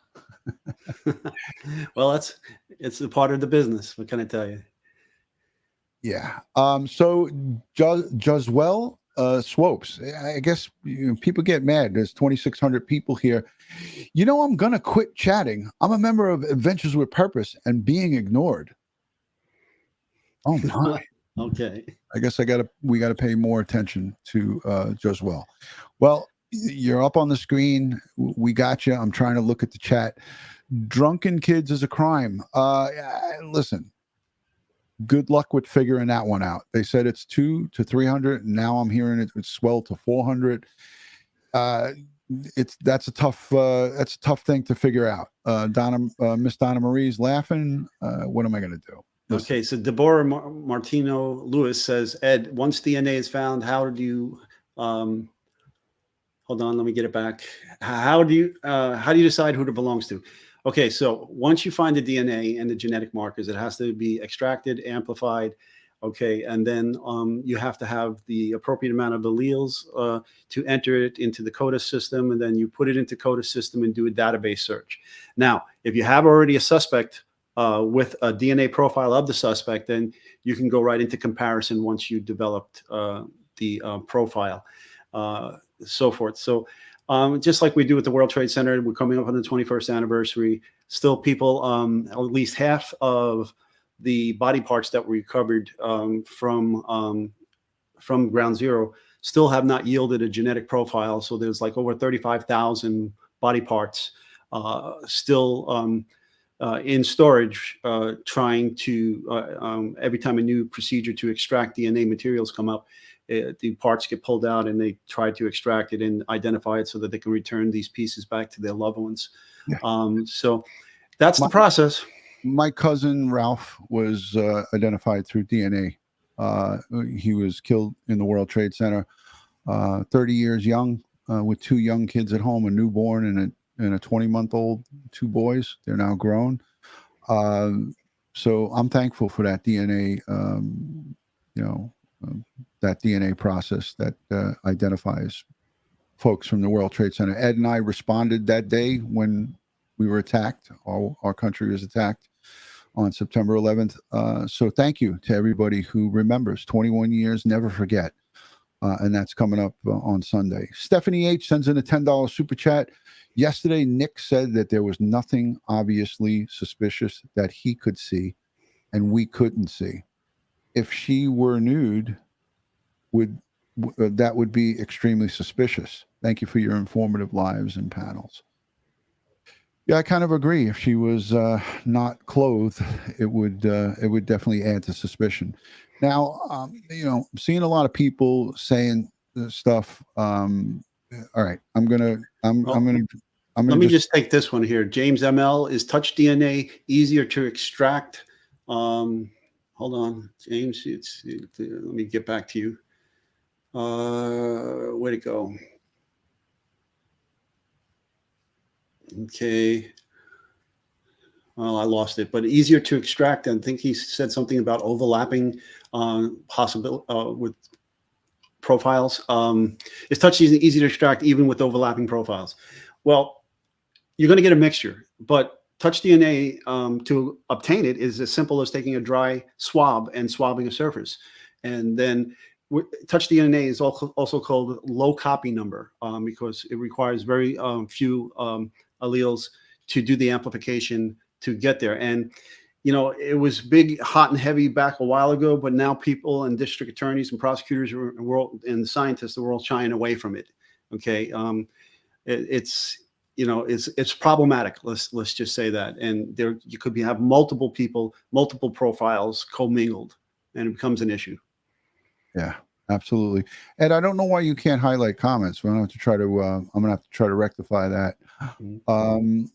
Well, it's a part of the business. What can I tell you? Yeah. So Joswell Swopes. I guess people get mad. There's 2,600 people here. I'm gonna quit chatting. I'm a member of Adventures with Purpose and being ignored. Oh my. Okay. I guess we gotta pay more attention to Joswell. Well, you're up on the screen. We got you. I'm trying to look at the chat. Drunken kids is a crime. Listen. Good luck with figuring that one out. They said it's 200 to 300, and now I'm hearing it's swelled to 400. That's a tough thing to figure out. Miss Donna Marie's laughing. What am I going to do? Listen. Okay, so Deborah Martino Lewis says, Ed, once DNA is found, how do you? Hold on, let me get it back. How do you decide who it belongs to? Okay, so once you find the DNA and the genetic markers, it has to be extracted, amplified, okay, and then you have to have the appropriate amount of alleles to enter it into the CODIS system, and then you put it into CODIS system and do a database search. Now, if you have already a suspect with a DNA profile of the suspect, then you can go right into comparison once you developed the profile, so forth. So just like we do at the World Trade Center, we're coming up on the 21st anniversary. Still, people, at least half of the body parts that were recovered from Ground Zero still have not yielded a genetic profile. So there's like over 35,000 body parts still in storage, trying to every time a new procedure to extract DNA materials come up, the parts get pulled out and they try to extract it and identify it so that they can return these pieces back to their loved ones. Yeah. So that's the process. My cousin Ralph was identified through DNA. He was killed in the World Trade Center, 30 years young, with two young kids at home, a newborn and a 20-month-old, two boys. They're now grown. So I'm thankful for that DNA, that DNA process that identifies folks from the World Trade Center. Ed and I responded that day when we were attacked. Our country was attacked on September 11th. So thank you to everybody who remembers. 21 years, never forget. And that's coming up on Sunday. Stephanie H. sends in a $10 super chat. Yesterday, Nick said that there was nothing obviously suspicious that he could see and we couldn't see. If she were nude, that would be extremely suspicious. Thank you for your informative lives and panels. Yeah, I kind of agree. If she was not clothed, it would definitely add to suspicion. Now, I'm seeing a lot of people saying stuff. All right, Well, I'm let gonna me just just take this one here. James ML, is touch DNA easier to extract? Hold on, James. Let me get back to you. Where'd it go? Okay. Well, I lost it, but easier to extract. I think he said something about overlapping possible with profiles. Is touch easy to extract even with overlapping profiles? Well, you're going to get a mixture, but touch DNA to obtain it is as simple as taking a dry swab and swabbing a surface. And then touch DNA is also called low copy number because it requires very few alleles to do the amplification to get there. And it was big, hot and heavy back a while ago, but now people and district attorneys and prosecutors and scientists are all shying away from it. Okay, it's problematic. Let's just say that. And there you could have multiple people, multiple profiles commingled, and it becomes an issue. Yeah, absolutely. And I don't know why you can't highlight comments. We're gonna have to try to. I'm gonna have to try to rectify that.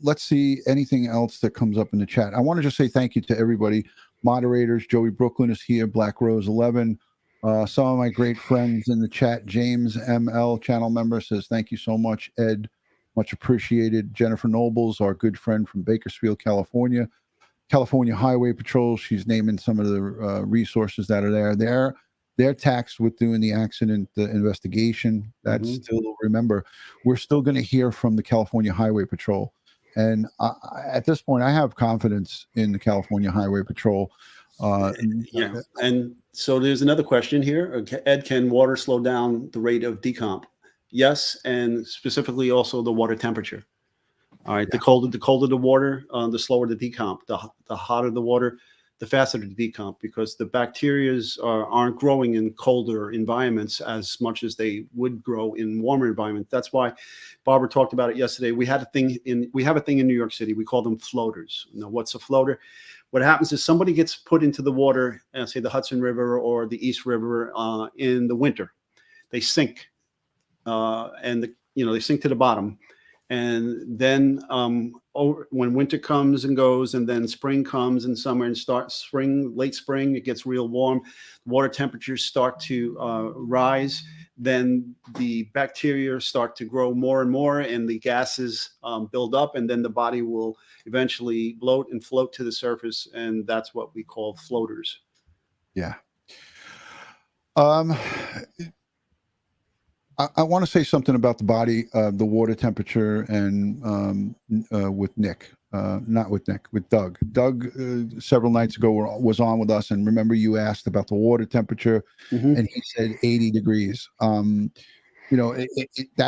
Let's see anything else that comes up in the chat. I want to just say thank you to everybody. Moderators, Joey Brooklyn is here. Black Rose 11. Some of my great friends in the chat. James ML, channel member, says thank you so much, Ed. Much appreciated. Jennifer Nobles, our good friend from Bakersfield, California. California Highway Patrol. She's naming some of the resources that are there. They're taxed with doing the accident investigation. That's still, remember, we're still going to hear from the California Highway Patrol. And at this point, I have confidence in the California Highway Patrol. Yeah. And so there's another question here. Ed, can water slow down the rate of decomp? Yes. And specifically also the water temperature. All right. Yeah. The colder the water, the slower the decomp. The hotter the water, the faster the decomp, because the bacteria aren't growing in colder environments as much as they would grow in warmer environments. That's why Barbara talked about it yesterday. We have a thing in New York City. We call them floaters. Now, what's a floater? What happens is somebody gets put into the water, say the Hudson River or the East River in the winter. They sink, and they sink to the bottom. And then when winter comes and goes, and then spring comes and summer, and late spring, it gets real warm. Water temperatures start to rise. Then the bacteria start to grow more and more, and the gases build up, and then the body will eventually bloat and float to the surface, and that's what we call floaters. Yeah. I want to say something about the body, the water temperature, and with Nick, not with Nick, with Doug. Doug, several nights ago, was on with us, and remember you asked about the water temperature, and he said 80 degrees. That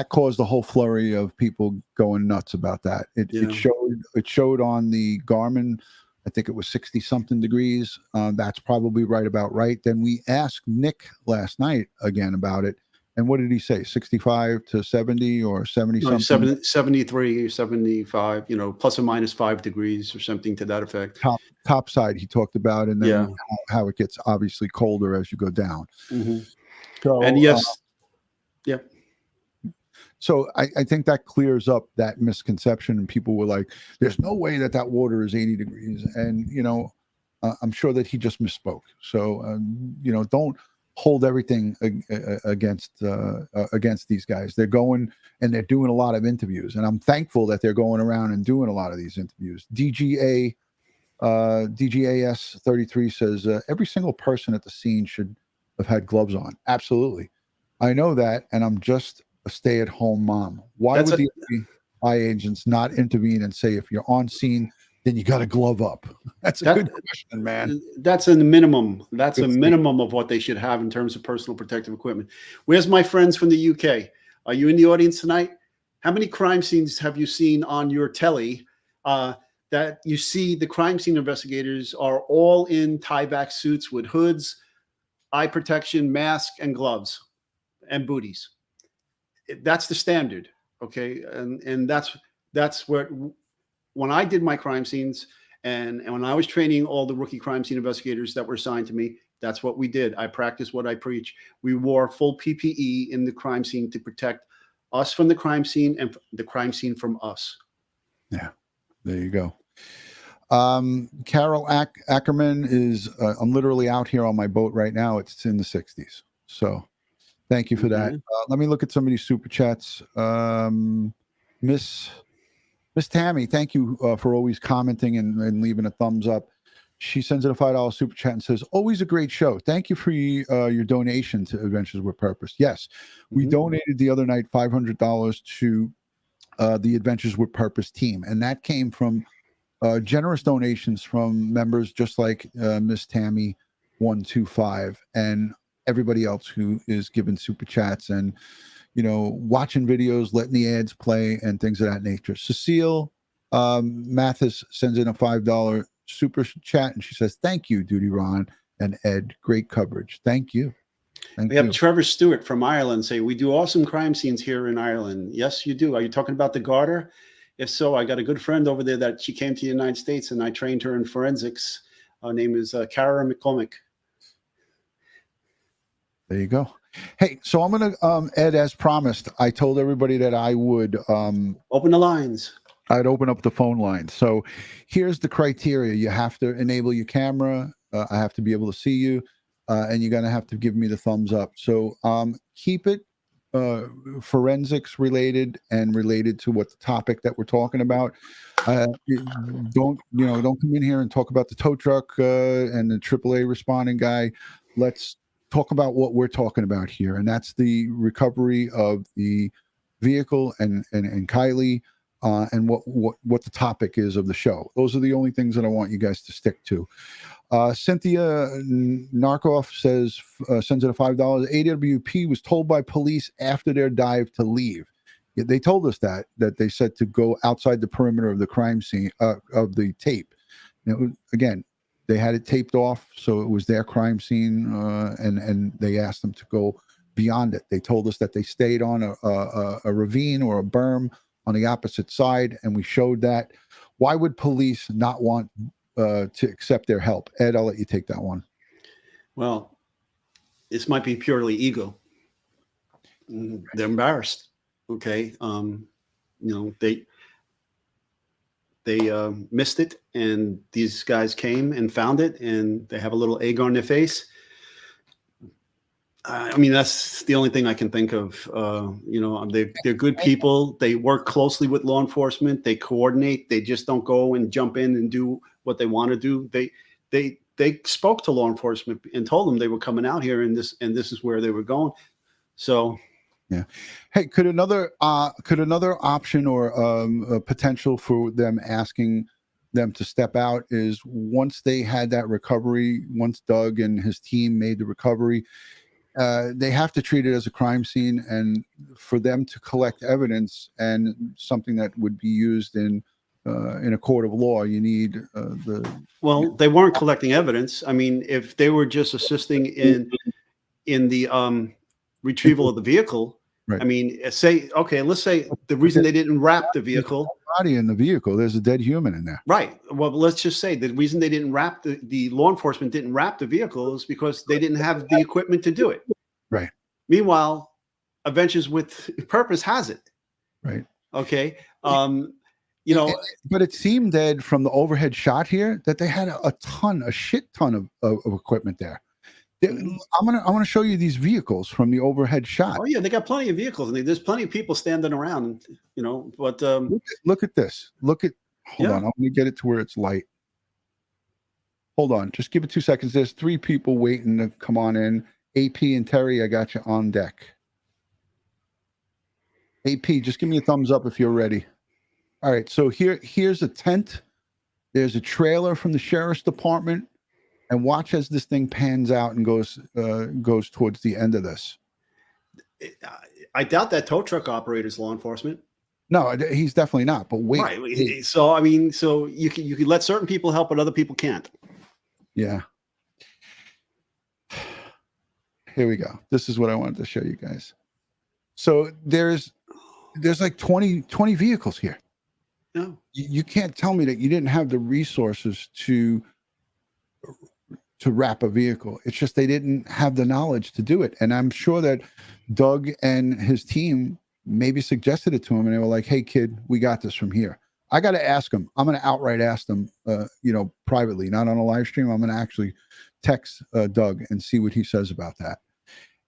caused a whole flurry of people going nuts about that. It showed on the Garmin, I think it was 60 something degrees. That's probably about right. Then we asked Nick last night again about it. And what did he say? 65 to 70 or 70 something? 73, 75, plus or minus 5 degrees or something to that effect. Top side he talked about, and then how it gets obviously colder as you go down. So, and yes, yeah. So I think that clears up that misconception, and people were like, "There's no way that water is 80 degrees," and I'm sure that he just misspoke. So don't hold everything against these guys. They're going and they're doing a lot of interviews, and I'm thankful that they're going around and doing a lot of these interviews. DGAS 33 says every single person at the scene should have had gloves on. Absolutely, I know that, and I'm just a stay-at-home mom. Why would the FBI agents not intervene and say, if you're on scene, then you got to glove up? That's a good question, man. That's a minimum. That's a minimum of what they should have in terms of personal protective equipment. Where's my friends from the UK? Are you in the audience tonight? How many crime scenes have you seen on your telly that you see the crime scene investigators are all in tie-back suits with hoods, eye protection, mask, and gloves, and booties? That's the standard, okay? And that's what when I did my crime scenes and when I was training all the rookie crime scene investigators that were assigned to me, that's what we did. I practiced what I preach. We wore full PPE in the crime scene to protect us from the crime scene and the crime scene from us. Yeah, there you go. Carol Ackerman is, I'm literally out here on my boat right now. It's in the 60s. So thank you for that. Let me look at some of these super chats. Miss Tammy, thank you for always commenting and leaving a thumbs up. She sends in a $5 super chat and says, always a great show. Thank you for your donation to Adventures with Purpose. Yes, we donated the other night $500 to the Adventures with Purpose team. And that came from generous donations from members just like Miss Tammy 125 and everybody else who is giving super chats and, you know, watching videos, letting the ads play and things of that nature. Cecile Mathis sends in a $5 super chat and she says, thank you, DutyRon and Ed. Great coverage. Thank you. We have Trevor Stewart from Ireland say, we do awesome crime scenes here in Ireland. Yes, you do. Are you talking about the Garter? If so, I got a good friend over there that she came to the United States and I trained her in forensics. Her name is Cara McCormick. There you go. Hey, so I'm going to, Ed, as promised, I told everybody that I would open the lines. I'd open up the phone line. So here's the criteria. You have to enable your camera. I have to be able to see you. And you're going to have to give me the thumbs up. So keep it forensics related and related to what the topic that we're talking about. Don't come in here and talk about the tow truck and the AAA responding guy. Let's talk about what we're talking about here. And that's the recovery of the vehicle and Kiely. And what the topic is of the show. Those are the only things that I want you guys to stick to. Cynthia Narkoff says, sends in a $5. AWP was told by police after their dive to leave. They told us that they said to go outside the perimeter of the crime scene of the tape. Again, they had it taped off, so it was their crime scene, and they asked them to go beyond it. They told us that they stayed on a ravine or a berm on the opposite side, and we showed that. Why would police not want to accept their help? Ed, I'll let you take that one. Well, this might be purely ego. They're embarrassed. Okay. They missed it, and these guys came and found it, and they have a little egg on their face. I mean, that's the only thing I can think of. They're good people. They work closely with law enforcement. They coordinate. They just don't go and jump in and do what they want to do. They spoke to law enforcement and told them they were coming out here and this is where they were going. So, yeah. Hey, could another option or a potential for them asking them to step out is once they had that recovery, once Doug and his team made the recovery, they have to treat it as a crime scene, and for them to collect evidence and something that would be used in a court of law, you need they weren't collecting evidence. I mean, if they were just assisting in the retrieval of the vehicle, right. I mean, let's say the reason they didn't wrap the vehicle. Body in the vehicle, there's a dead human in there. Right. Well, let's just say the reason they didn't wrap the law enforcement didn't wrap the vehicle is because they didn't have the equipment to do it. Right. Meanwhile, Adventures with Purpose has it. Right. Okay. But it seemed, Ed, from the overhead shot here that they had a shit ton of equipment there. I'm gonna show you these vehicles from the overhead shot. Oh yeah, they got plenty of vehicles, and there's plenty of people standing around. But look at this. Hold on. I'm gonna get it to where it's light. Hold on. Just give it 2 seconds. There's 3 people waiting to come on in. AP and Terry, I got you on deck. AP, just give me a thumbs up if you're ready. All right. So here's a tent. There's a trailer from the sheriff's department. And watch as this thing pans out and goes towards the end of this. I doubt that tow truck operator is law enforcement. No, he's definitely not. But wait. Right. So I mean, so you can let certain people help, but other people can't. Yeah. Here we go. This is what I wanted to show you guys. So there's like 20 vehicles here. No. You can't tell me that you didn't have the resources to wrap a vehicle. It's just they didn't have the knowledge to do it. And I'm sure that Doug and his team maybe suggested it to him, and they were like, "Hey, kid, we got this from here." I got to ask him. I'm going to outright ask them, privately, not on a live stream. I'm going to actually text Doug and see what he says about that.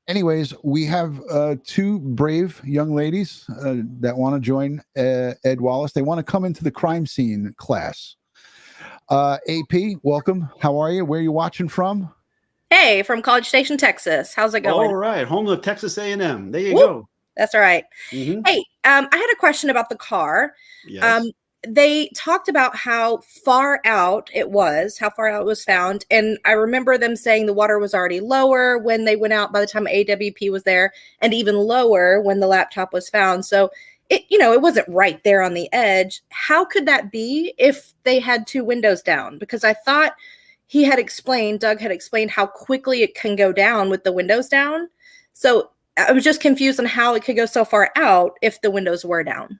Anyways, we have two brave young ladies that want to join Ed Wallace. They want to come into the crime scene class. AP, welcome. How are you? Where are you watching from? Hey, from College Station, Texas. How's it going? All right, home of Texas A&M. There you Woo! go. That's all right. Mm-hmm. Hey, I had a question about the car. Yes. They talked about how far out it was found. And I remember them saying the water was already lower when they went out by the time AWP was there, and even lower when the laptop was found. So it wasn't right there on the edge. How could that be if they had two windows down? Because I thought Doug had explained how quickly it can go down with the windows down. So I was just confused on how it could go so far out if the windows were down.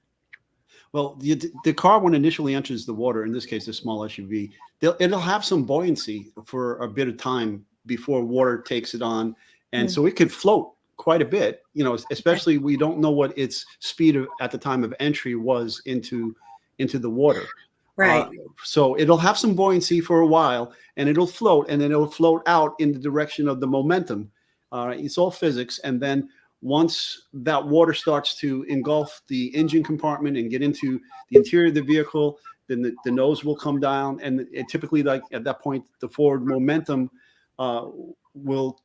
Well, the car, when initially enters the water, in this case, a small SUV, it'll have some buoyancy for a bit of time before water takes it on. And so it could float quite a bit, especially we don't know what its speed at the time of entry was into the water. Right. So it'll have some buoyancy for a while, and it'll float, and then it'll float out in the direction of the momentum. It's all physics. And then once that water starts to engulf the engine compartment and get into the interior of the vehicle, then the nose will come down, and typically, like at that point, the forward momentum will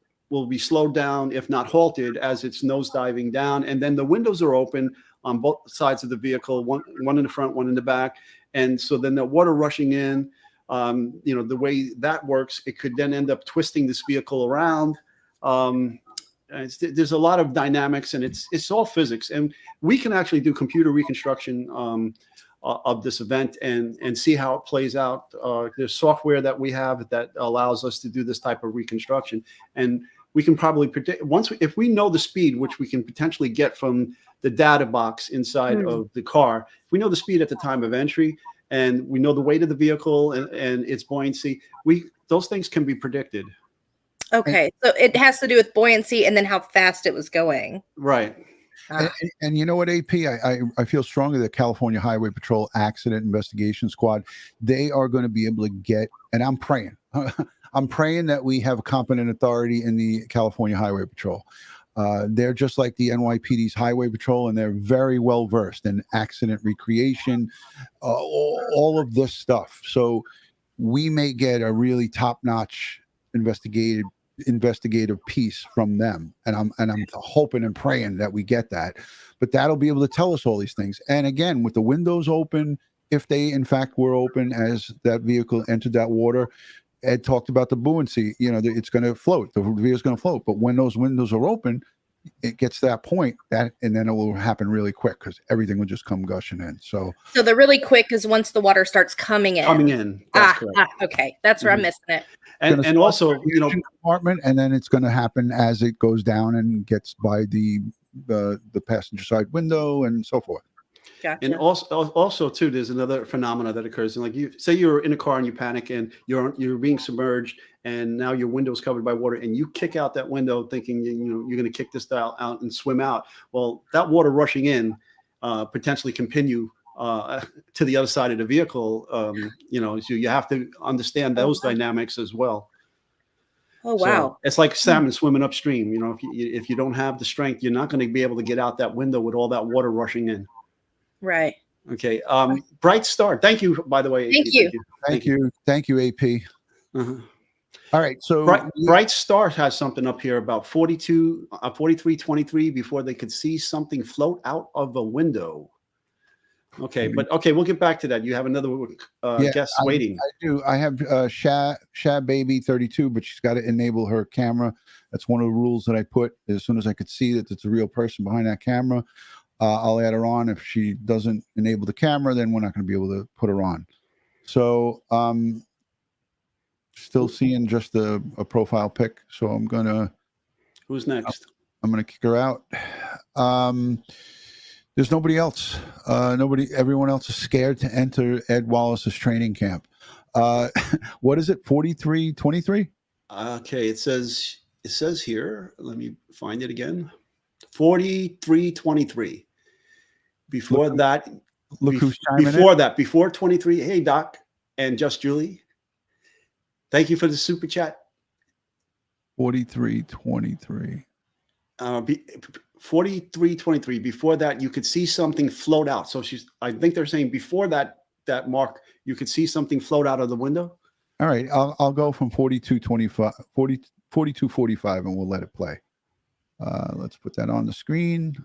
be slowed down, if not halted, as it's nosediving down. And then the windows are open on both sides of the vehicle, one in the front, one in the back. And so then the water rushing in, the way that works, it could then end up twisting this vehicle around. There's a lot of dynamics, and it's all physics. And we can actually do computer reconstruction of this event and see how it plays out. There's software that we have that allows us to do this type of reconstruction. And we can probably predict if we know the speed, which we can potentially get from the data box inside of the car. If we know the speed at the time of entry, and we know the weight of the vehicle and its buoyancy, those things can be predicted. Okay, so it has to do with buoyancy and then how fast it was going. Right. And you know what, AP? I feel strongly that California Highway Patrol Accident Investigation Squad, they are going to be able to get, and I'm praying. I'm praying that we have competent authority in the California Highway Patrol. They're just like the NYPD's Highway Patrol, and they're very well versed in accident recreation, all of this stuff. So we may get a really top-notch investigative piece from them, and I'm hoping and praying that we get that. But that'll be able to tell us all these things. And again, with the windows open, if they in fact were open as that vehicle entered that water, Ed talked about the buoyancy. It's going to float. The vehicle's going to float. But when those windows are open, it gets to that point, and then it will happen really quick because everything will just come gushing in. So the really quick is once the water starts coming in. That's correct. Okay, that's where I'm missing it. And also, compartment, and then it's going to happen as it goes down and gets by the passenger side window and so forth. Gotcha. And also too, there's another phenomena that occurs. And like you say, you're in a car and you panic and you're being submerged, and now your window's covered by water, and you kick out that window thinking you're going to kick this dial out and swim out. Well, that water rushing in potentially can pin you to the other side of the vehicle. So you have to understand those dynamics as well. Oh wow! So it's like salmon swimming upstream. If you don't have the strength, you're not going to be able to get out that window with all that water rushing in. Right. Okay. Bright Star. Thank you, by the way. Thank you, AP. Uh-huh. All right. So Bright Star has something up here about 4323 before they could see something float out of a window. Okay. But okay, we'll get back to that. You have another guest waiting. I do. I have Shab Baby 32, but she's got to enable her camera. That's one of the rules that I put. As soon as I could see that it's a real person behind that camera, I'll add her on. If she doesn't enable the camera, then we're not going to be able to put her on. So still seeing just a profile pic. So I'm going to... Who's next? I'm going to kick her out. There's nobody else. Everyone else is scared to enter Ed Wallace's training camp. What is it? 4323? Okay, it says here, let me find it again. 4323. Before that, Look who's chiming in. before that, before 23. Hey, Doc and Just Julie. Thank you for the super chat. 4323. 4323. Before that, you could see something float out. So I think they're saying before that mark, you could see something float out of the window. All right, I'll go from 4225, 4245, and we'll let it play. Let's put that on the screen.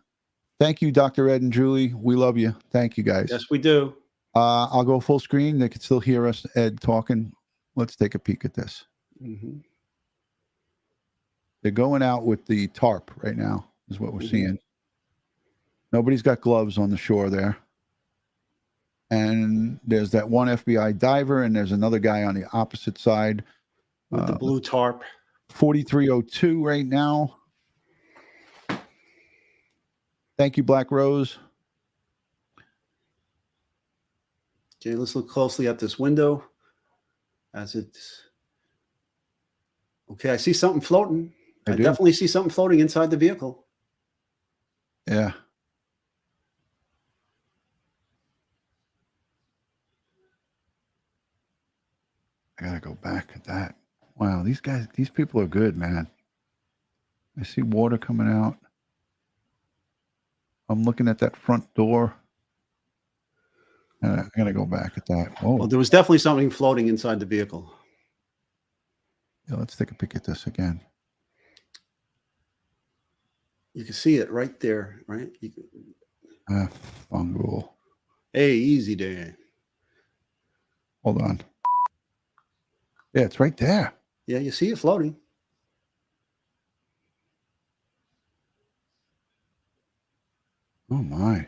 Thank you, Dr. Ed and Julie. We love you. Thank you, guys. Yes, we do. I'll go full screen. They can still hear us, Ed, talking. Let's take a peek at this. Mm-hmm. They're going out with the tarp right now, is what we're seeing. Nobody's got gloves on the shore there. And there's that one FBI diver, and there's another guy on the opposite side. With the blue tarp. 4302 right now. Thank you, Black Rose. Okay, let's look closely at this window. Okay, I see something floating. I definitely see something floating inside the vehicle. Yeah. I gotta go back at that. Wow, these people are good, man. I see water coming out. I'm looking at that front door. And I gotta go back at that. Whoa. Well, there was definitely something floating inside the vehicle. Yeah, let's take a peek at this again. You can see it right there, right? Fungal. Hey, easy there. Hold on. Yeah, it's right there. Yeah, you see it floating. Oh my.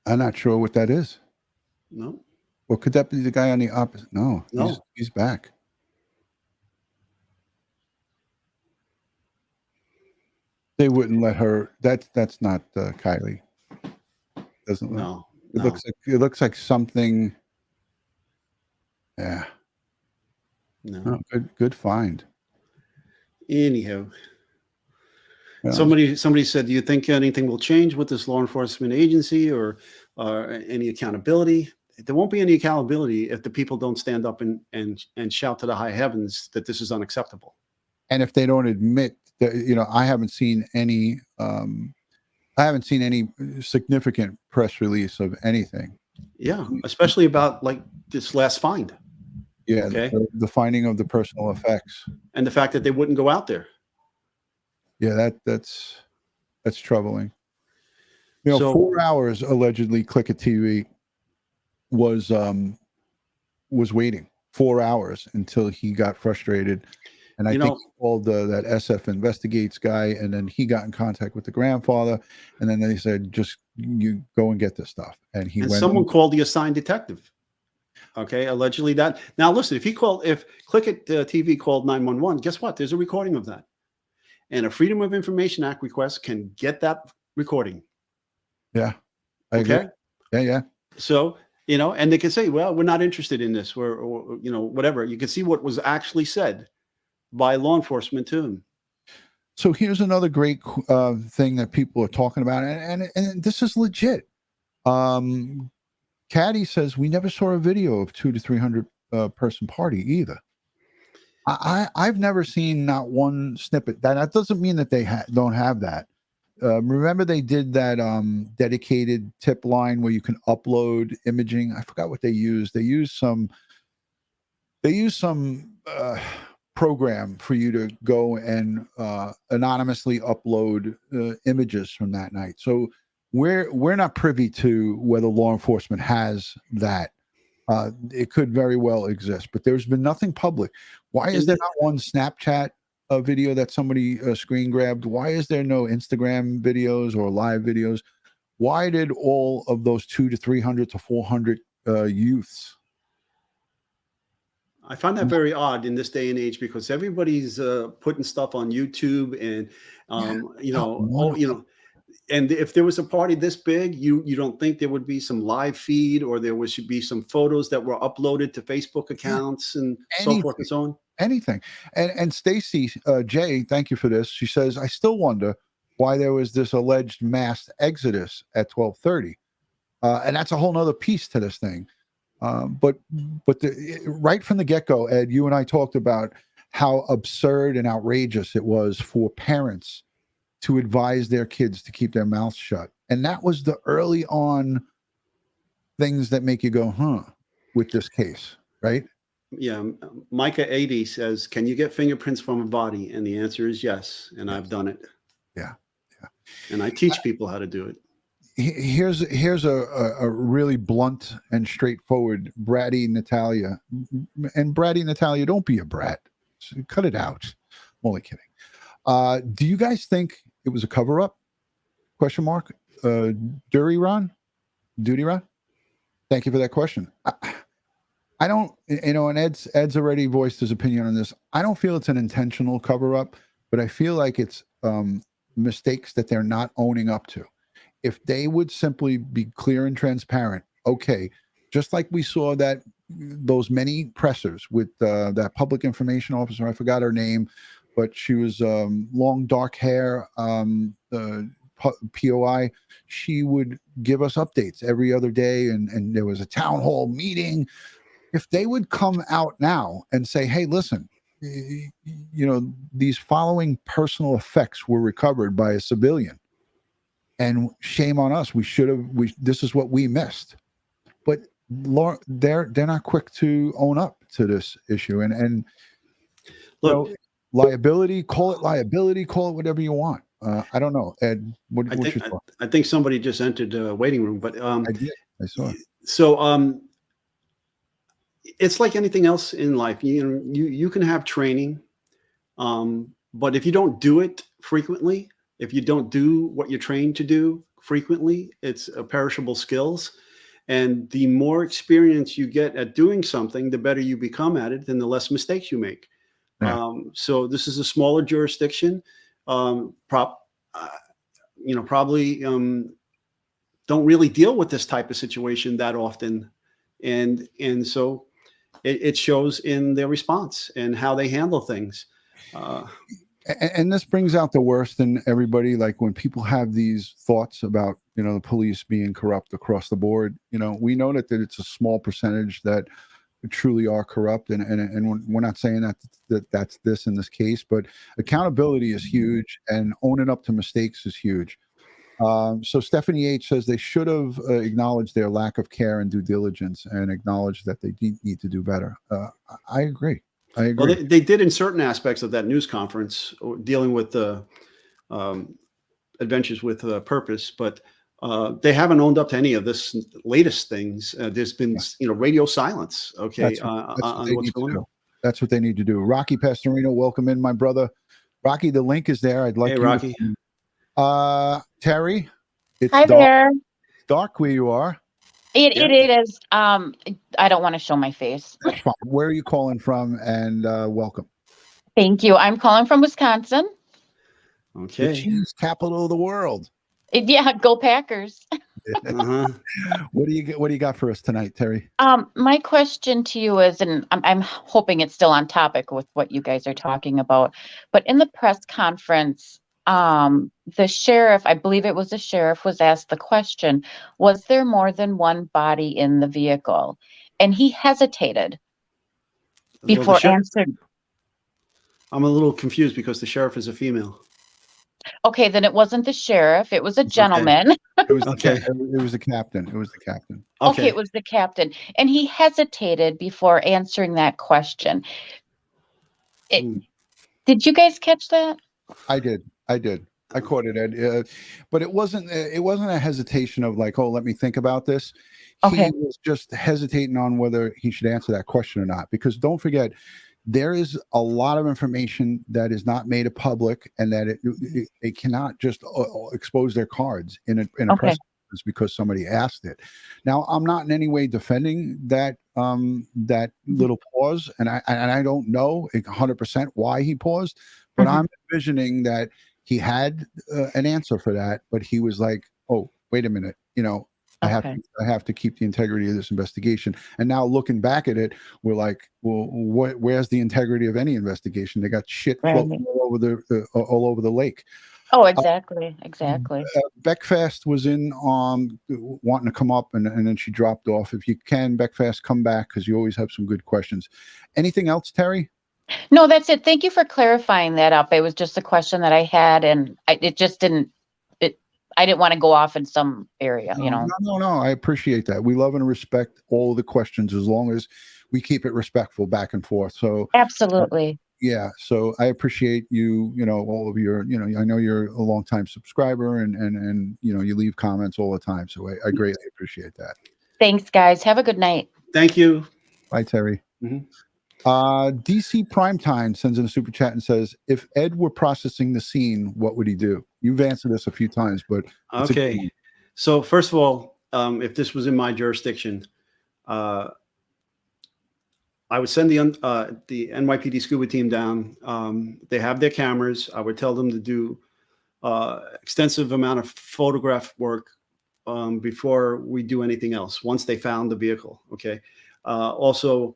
I'm not sure what that is. No. Or could that be the guy on the opposite? No. He's back. They wouldn't let her. That's not Kiely. Doesn't no. It looks like something. Yeah. No. Oh, good find. Anyhow. Yeah. Somebody said, do you think anything will change with this law enforcement agency or any accountability? There won't be any accountability if the people don't stand up and shout to the high heavens that this is unacceptable. And if they don't admit that, I haven't seen any significant press release of anything. Yeah, especially about like this last find. Yeah, okay. The finding of the personal effects. And the fact that they wouldn't go out there. Yeah, that's troubling. 4 hours allegedly Click It TV was waiting 4 hours until he got frustrated. And I think he called that SF Investigates guy, and then he got in contact with the grandfather, and then they said, just you go and get this stuff. And someone called the assigned detective. Okay, allegedly that. Now listen, if Click It TV called 911, guess what? There's a recording of that. And a Freedom of Information Act request can get that recording. Yeah. I agree. Yeah. So, and they can say, well, we're not interested in this, or whatever. You can see what was actually said by law enforcement to him. So here's another great thing that people are talking about, and this is legit. Caddy says we never saw a video of 200 to 300 person party either. I've never seen not one snippet. That doesn't mean that they don't have that. Remember they did that dedicated tip line where you can upload imaging. I forgot what they used. They used some program for you to go and anonymously upload images from that night. So we're not privy to whether law enforcement has that. It could very well exist, but there's been nothing public. Why is there not one Snapchat video that somebody screen grabbed? Why is there no Instagram videos or live videos? Why did all of those 200 to 300 to 400 youths? I find that very odd in this day and age because everybody's putting stuff on YouTube and and if there was a party this big, you don't think there would be some live feed, or should be some photos that were uploaded to Facebook accounts and so forth and so on? Anything. And Stacy J, thank you for this. She says, I still wonder why there was this alleged mass exodus at 12:30. And that's a whole nother piece to this thing. But right from the get-go, Ed, you and I talked about how absurd and outrageous it was for parents to advise their kids to keep their mouths shut. And that was the early on things that make you go, huh, with this case, right? Yeah. Micah 80 says, can you get fingerprints from a body? And the answer is yes. And I've done it. Yeah. And I teach people how to do it. Here's a really blunt and straightforward bratty Natalia. And bratty Natalia, don't be a brat. Cut it out. I'm only kidding. Do you guys think it was a cover-up? Question mark. DutyRon? Thank you for that question. I don't, and Ed's already voiced his opinion on this. I don't feel it's an intentional cover-up, but I feel like it's mistakes that they're not owning up to. If they would simply be clear and transparent, okay, just like we saw those many pressers with that public information officer, I forgot her name, but she was long dark hair, POI. She would give us updates every other day, and there was a town hall meeting. If they would come out now and say, hey, listen, these following personal effects were recovered by a civilian, and shame on us. This is what we missed. But they're not quick to own up to this issue. And look, liability, call it whatever you want. I don't know, Ed. What's your thought? I think somebody just entered the waiting room, but I did. I saw it. So it's like anything else in life. You can have training, but if you don't do it frequently, if you don't do what you're trained to do frequently, it's a perishable skills. And the more experience you get at doing something, the better you become at it, and the less mistakes you make. Yeah. So this is a smaller jurisdiction. Probably don't really deal with this type of situation that often. And so it shows in their response and how they handle things. And this brings out the worst in everybody. Like when people have these thoughts about, the police being corrupt across the board, we know that it's a small percentage that truly are corrupt. And we're not saying that's this in this case, but accountability is huge, and owning up to mistakes is huge. So Stephanie H says they should have acknowledged their lack of care and due diligence, and acknowledged that they need to do better. I agree. Well, they did in certain aspects of that news conference dealing with the adventures with purpose, but they haven't owned up to any of this latest things. There's been, radio silence. Okay, on what's going on. That's what they need to do. Rocky Pastorino, welcome in, my brother. Rocky, the link is there. I'd like Rocky. Terry, it's Hi dark. there. Dark where you are. It is. I don't want to show my face. That's fine. Where are you calling from? And welcome. Thank you. I'm calling from Wisconsin. Okay. The cheese capital of the world. Yeah, go Packers. Uh-huh. What do you got for us tonight, Terry? My question to you is, and I'm hoping it's still on topic with what you guys are talking about, but in the press conference, the sheriff, I believe it was the sheriff, was asked the question, was there more than one body in the vehicle? And he hesitated before answering. I'm a little confused because the sheriff is a female. Okay, then it wasn't the sheriff. It was a gentleman. It was okay. It was the captain. Okay, it was the captain. And he hesitated before answering that question. Did you guys catch that? I did. I caught it, Ed. But it wasn't a hesitation of like, oh, let me think about this. Okay. He was just hesitating on whether he should answer that question or not. Because don't forget, there is a lot of information that is not made public, and that it cannot just expose their cards in a press conference because somebody asked it. Now, I'm not in any way defending that little pause, and I don't know 100% why he paused, but I'm envisioning that he had an answer for that, but he was like, "Oh, wait a minute, you know, I Okay. have to keep the integrity of this investigation." And now looking back at it, we're like, "Well, where's the integrity of any investigation? They got shit Right. floating all over the lake." Oh, exactly. Exactly. Beckfast was in wanting to come up, and then she dropped off. If you can, Beckfast, come back, because you always have some good questions. Anything else, Terry? No, that's it. Thank you for clarifying that up. It was just a question that I had, and it just didn't. I didn't want to go off in some area, you know. No. I appreciate that. We love and respect all the questions, as long as we keep it respectful back and forth. So Absolutely. yeah, so I appreciate you, all of your, I know you're a long time subscriber, and you leave comments all the time. So I greatly appreciate that. Thanks, guys. Have a good night. Thank you. Bye, Terry. Mhm. DC Primetime sends in a super chat and says, if Ed were processing the scene, what would he do? You've answered this a few times, but Okay. So first of all, if this was in my jurisdiction, I would send the NYPD scuba team down. They have their cameras. I would tell them to do extensive amount of photograph work before we do anything else, once they found the vehicle. Okay. Also,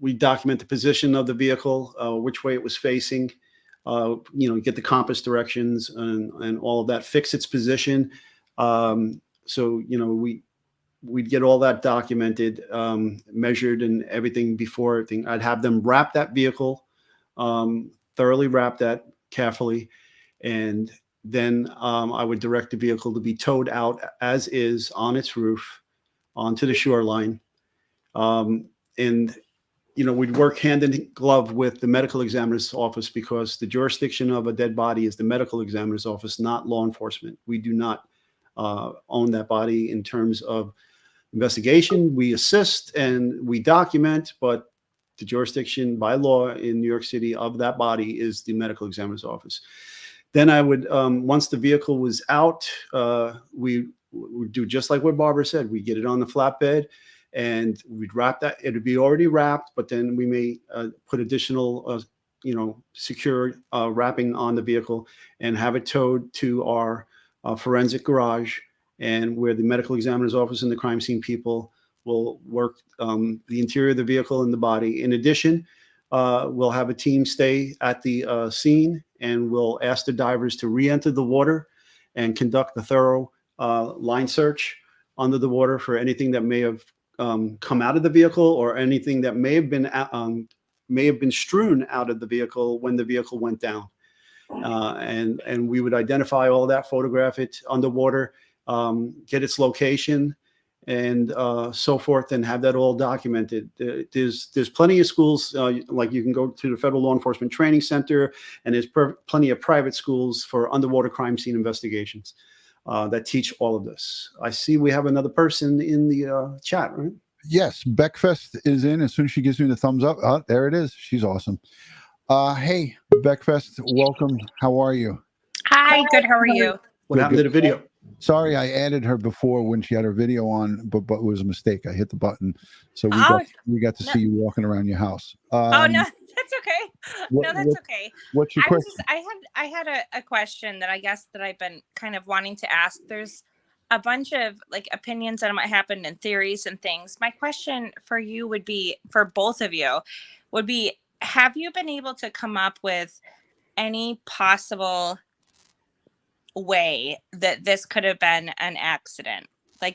we document the position of the vehicle, which way it was facing, get the compass directions and all of that, fix its position. So, we'd get all that documented, measured and everything before everything. I'd have them wrap that vehicle, thoroughly wrap that carefully. And then I would direct the vehicle to be towed out as is on its roof onto the shoreline. And we'd work hand in glove with the medical examiner's office, because the jurisdiction of a dead body is the medical examiner's office, not law enforcement. We do not own that body in terms of investigation. We assist and we document, but the jurisdiction by law in New York City of that body is the medical examiner's office. Then I would, once the vehicle was out, we would do just like what Barbara said. We get it on the flatbed, and we'd wrap that. It would be already wrapped, but then we may put additional, secure wrapping on the vehicle and have it towed to our forensic garage, and where the medical examiner's office and the crime scene people will work the interior of the vehicle and the body. In addition, we'll have a team stay at the scene, and we'll ask the divers to re-enter the water and conduct a thorough line search under the water for anything that may have come out of the vehicle, or anything that may have been strewn out of the vehicle when the vehicle went down. And we would identify all of that, photograph it underwater, get its location, and so forth, and have that all documented. There's plenty of schools, like you can go to the Federal Law Enforcement Training Center, and there's plenty of private schools for underwater crime scene investigations that teach all of this. I see we have another person in the chat, right? Yes, Beckfest is in. As soon as she gives me the thumbs up, there it is. She's awesome. Hey, Beckfest, welcome. How are you? Hi, good. How are you? What happened to the video? Sorry, I added her before when she had her video on, but it was a mistake. I hit the button, so we got to see you walking around your house. Oh no, that's okay. No, that's okay. What's your question? I had a question that I guess that I've been kind of wanting to ask. There's a bunch of opinions on what happened and theories and things. My question for you would be, for both of you, would be: have you been able to come up with any possible way that this could have been an accident?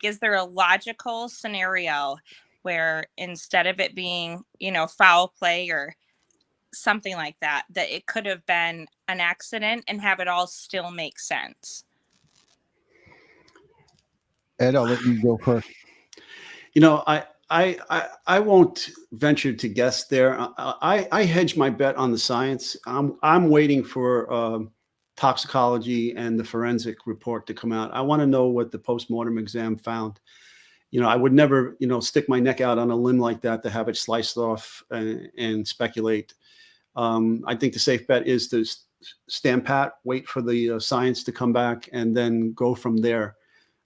Is there a logical scenario where, instead of it being, foul play or something like that, that it could have been an accident and have it all still make sense? Ed, I'll let you go first. I won't venture to guess there. I hedge my bet on the science. I'm waiting for toxicology and the forensic report to come out. I want to know what the postmortem exam found. I would never, stick my neck out on a limb like that to have it sliced off and speculate. I think the safe bet is to stand pat, wait for the science to come back, and then go from there.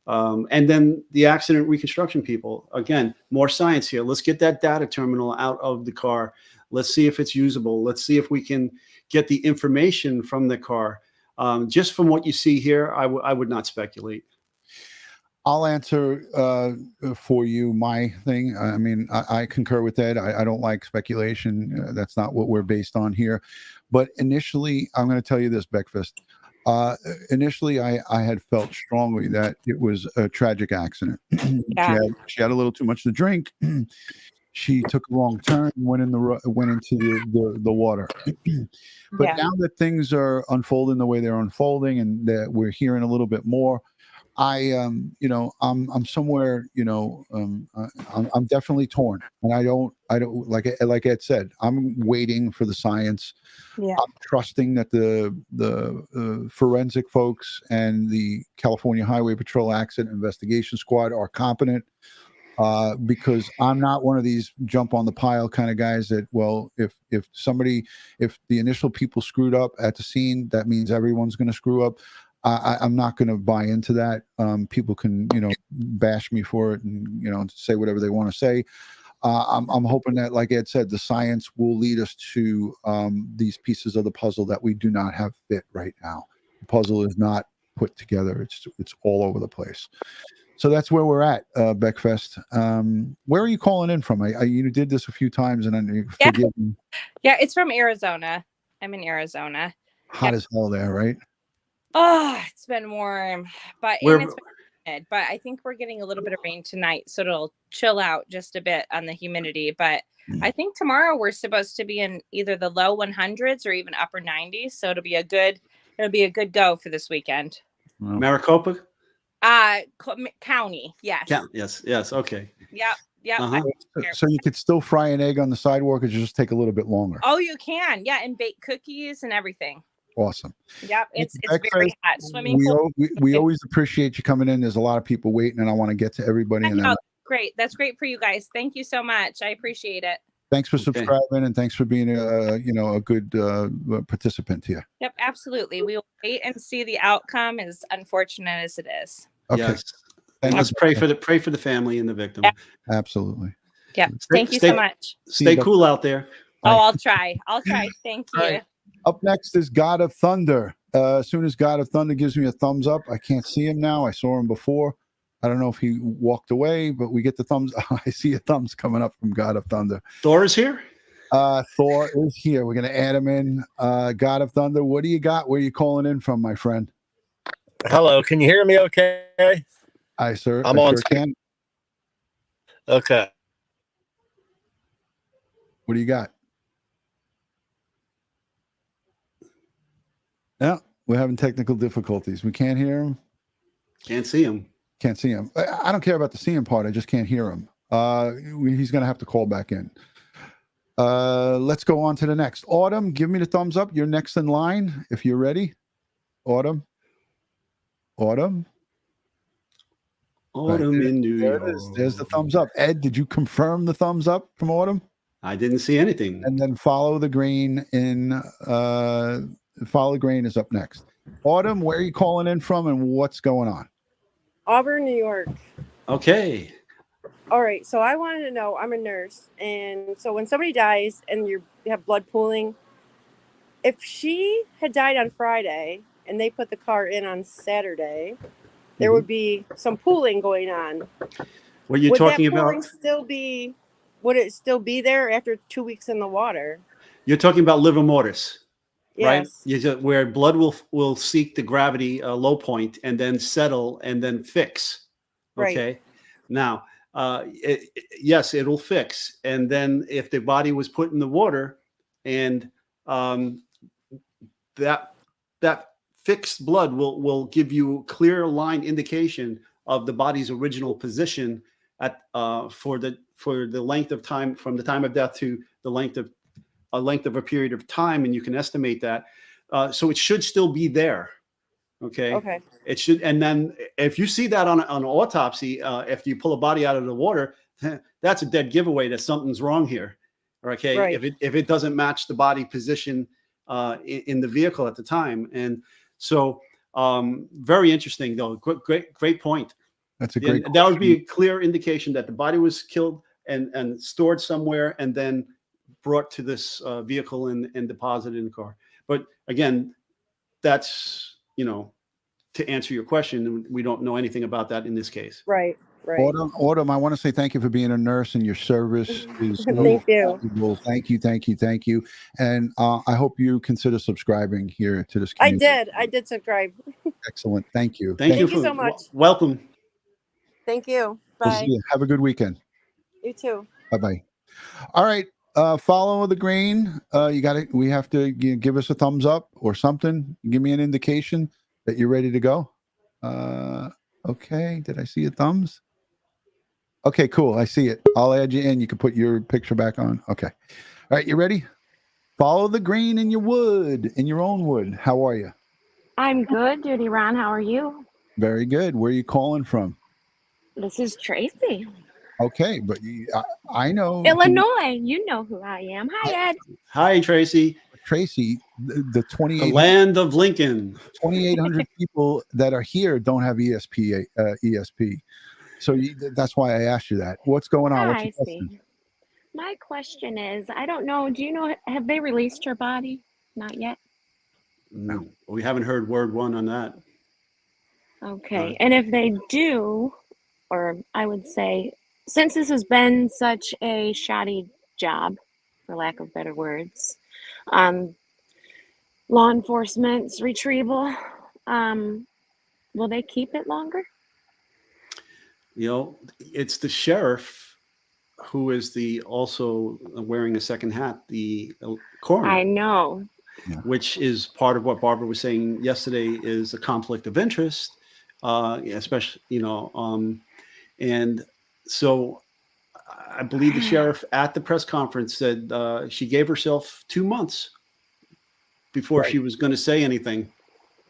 And then the accident reconstruction people, again, more science here. Let's get that data terminal out of the car. Let's see if it's usable. Let's see if we can get the information from the car. Just from what you see here, I would not speculate. I'll answer for you my thing. I mean, I concur with Ed. I don't like speculation. That's not what we're based on here. But initially, I'm going to tell you this, Beckfist. Initially, I had felt strongly that it was a tragic accident. Yeah. She had a little too much to drink. She took a wrong turn, went into the water. But Yeah. now that things are unfolding the way they're unfolding, and that we're hearing a little bit more, I'm somewhere, I'm definitely torn, and I don't like Ed said, I'm waiting for the science. Yeah. I'm trusting that the forensic folks and the California Highway Patrol Accident Investigation Squad are competent, because I'm not one of these jump on the pile kind of guys that, well, if the initial people screwed up at the scene, that means everyone's going to screw up. I'm not going to buy into that. People can, bash me for it and, say whatever they want to say. I'm hoping that, like Ed said, the science will lead us to these pieces of the puzzle that we do not have fit right now. The puzzle is not put together. It's all over the place. So that's where we're at, Beckfest. Where are you calling in from? You did this a few times, and then forgive me. Yeah, it's from Arizona. I'm in Arizona. Hot as hell there, right? Oh, it's been warm, but Where- and it's been humid, but I think we're getting a little bit of rain tonight, so it'll chill out just a bit on the humidity. But I think tomorrow we're supposed to be in either the low 100s or even upper 90s, so it'll be a good go for this weekend. Well, Maricopa County, yes. Yes. Okay. Yep. Uh-huh. so you could still fry an egg on the sidewalk, or just take a little bit longer. Oh, you can, yeah, and bake cookies and everything. Awesome. Yep, it's Beckfest, very hot. Swimming pool. We always appreciate you coming in. There's a lot of people waiting, and I want to get to everybody. And then, Great. That's great for you guys. Thank you so much. I appreciate it. thanks for Okay. subscribing, and thanks for being a good participant here. Yep, absolutely. We will wait and see the outcome, as unfortunate as it is. Okay. Yes. Thank Let's you. pray for the family and the victim. Yeah. Absolutely. Yep. Thank you Stay- so much. Stay cool out there. Oh, I'll try. Thank you. All right. Up next is God of Thunder. As soon as God of Thunder gives me a thumbs up, I can't see him now. I saw him before. I don't know if he walked away, but we get the thumbs. I see a thumbs coming up from God of Thunder. Thor is here. Thor is here. We're going to add him in. God of Thunder, what do you got? Where are you calling in from, my friend? Hello, can you hear me okay? Hi, sir. I'm I on sure can. Okay. What do you got? Yeah, we're having technical difficulties. We can't hear him. Can't see him. Can't see him. I don't care about the seeing part. I just can't hear him. He's going to have to call back in. Let's go on to the next. Autumn, give me the thumbs up. You're next in line if you're ready. Autumn. Autumn in New There York. it is. There's the thumbs up. Ed, did you confirm the thumbs up from Autumn? I didn't see anything. And then follow the green in. Follow the green is up next. Autumn, where are you calling in from, and what's going on? Auburn, New York. Okay. All right. So I wanted to know, I'm a nurse. And so when somebody dies and you have blood pooling, if she had died on Friday and they put the car in on Saturday, there would be some pooling going on. What you're Would talking that pooling about? Would it still be there after 2 weeks in the water? You're talking about livor mortis, right? Yes. Where blood will seek the gravity low point and then settle and then fix. Okay. Right. Now, yes, it'll fix. And then if the body was put in the water and that fixed blood will give you clear line indication of the body's original position at for the length of time from the time of death to the length of a period of time, and you can estimate that. So it should still be there. Okay. Okay. It should, and then if you see that on an autopsy, if you pull a body out of the water, that's a dead giveaway that something's wrong here. Okay. Right. If it doesn't match the body position in the vehicle at the time, and so very interesting though. Great point. That's a great. That would be a clear indication that the body was killed and stored somewhere, and then brought to this vehicle and deposited in the car. But again, that's, to answer your question, we don't know anything about that in this case. Right. Right. Autumn, I want to say thank you for being a nurse, and your service is so Thank you. valuable. Thank you, thank you, thank you. And I hope you consider subscribing here to this I community. did subscribe. Excellent. Thank you. Thank you you so much. Welcome. Thank you. We'll Bye. see you. Have a good weekend. You too. Bye-bye. All right. Follow the green. We have to give us a thumbs up or something. Give me an indication that you're ready to go. Okay. Did I see your thumbs? Okay, cool. I see it. I'll add you in. You can put your picture back on. Okay. All right. You ready? Follow the green in your wood, in your own wood. How are you? I'm good, DutyRon. How are you? Very good. Where are you calling from? This is Tracy. Okay, but I know Illinois. You know who I am. Hi, Ed. Hi, Tracy. Tracy, the The 28 land of Lincoln. 2,800 people that are here don't have ESP. So that's why I asked you that. What's going on? What's I your question? see. My question is, I don't know. Do you know, have they released her body? Not yet. No, we haven't heard word one on that. Okay. And if they do, or I would say, since this has been such a shoddy job, for lack of better words, law enforcement's retrieval, will they keep it longer? It's the sheriff who is also wearing a second hat, the coroner. I know. Which is part of what Barbara was saying yesterday is a conflict of interest, especially, and so I believe the sheriff at the press conference said she gave herself 2 months before she was going to say anything.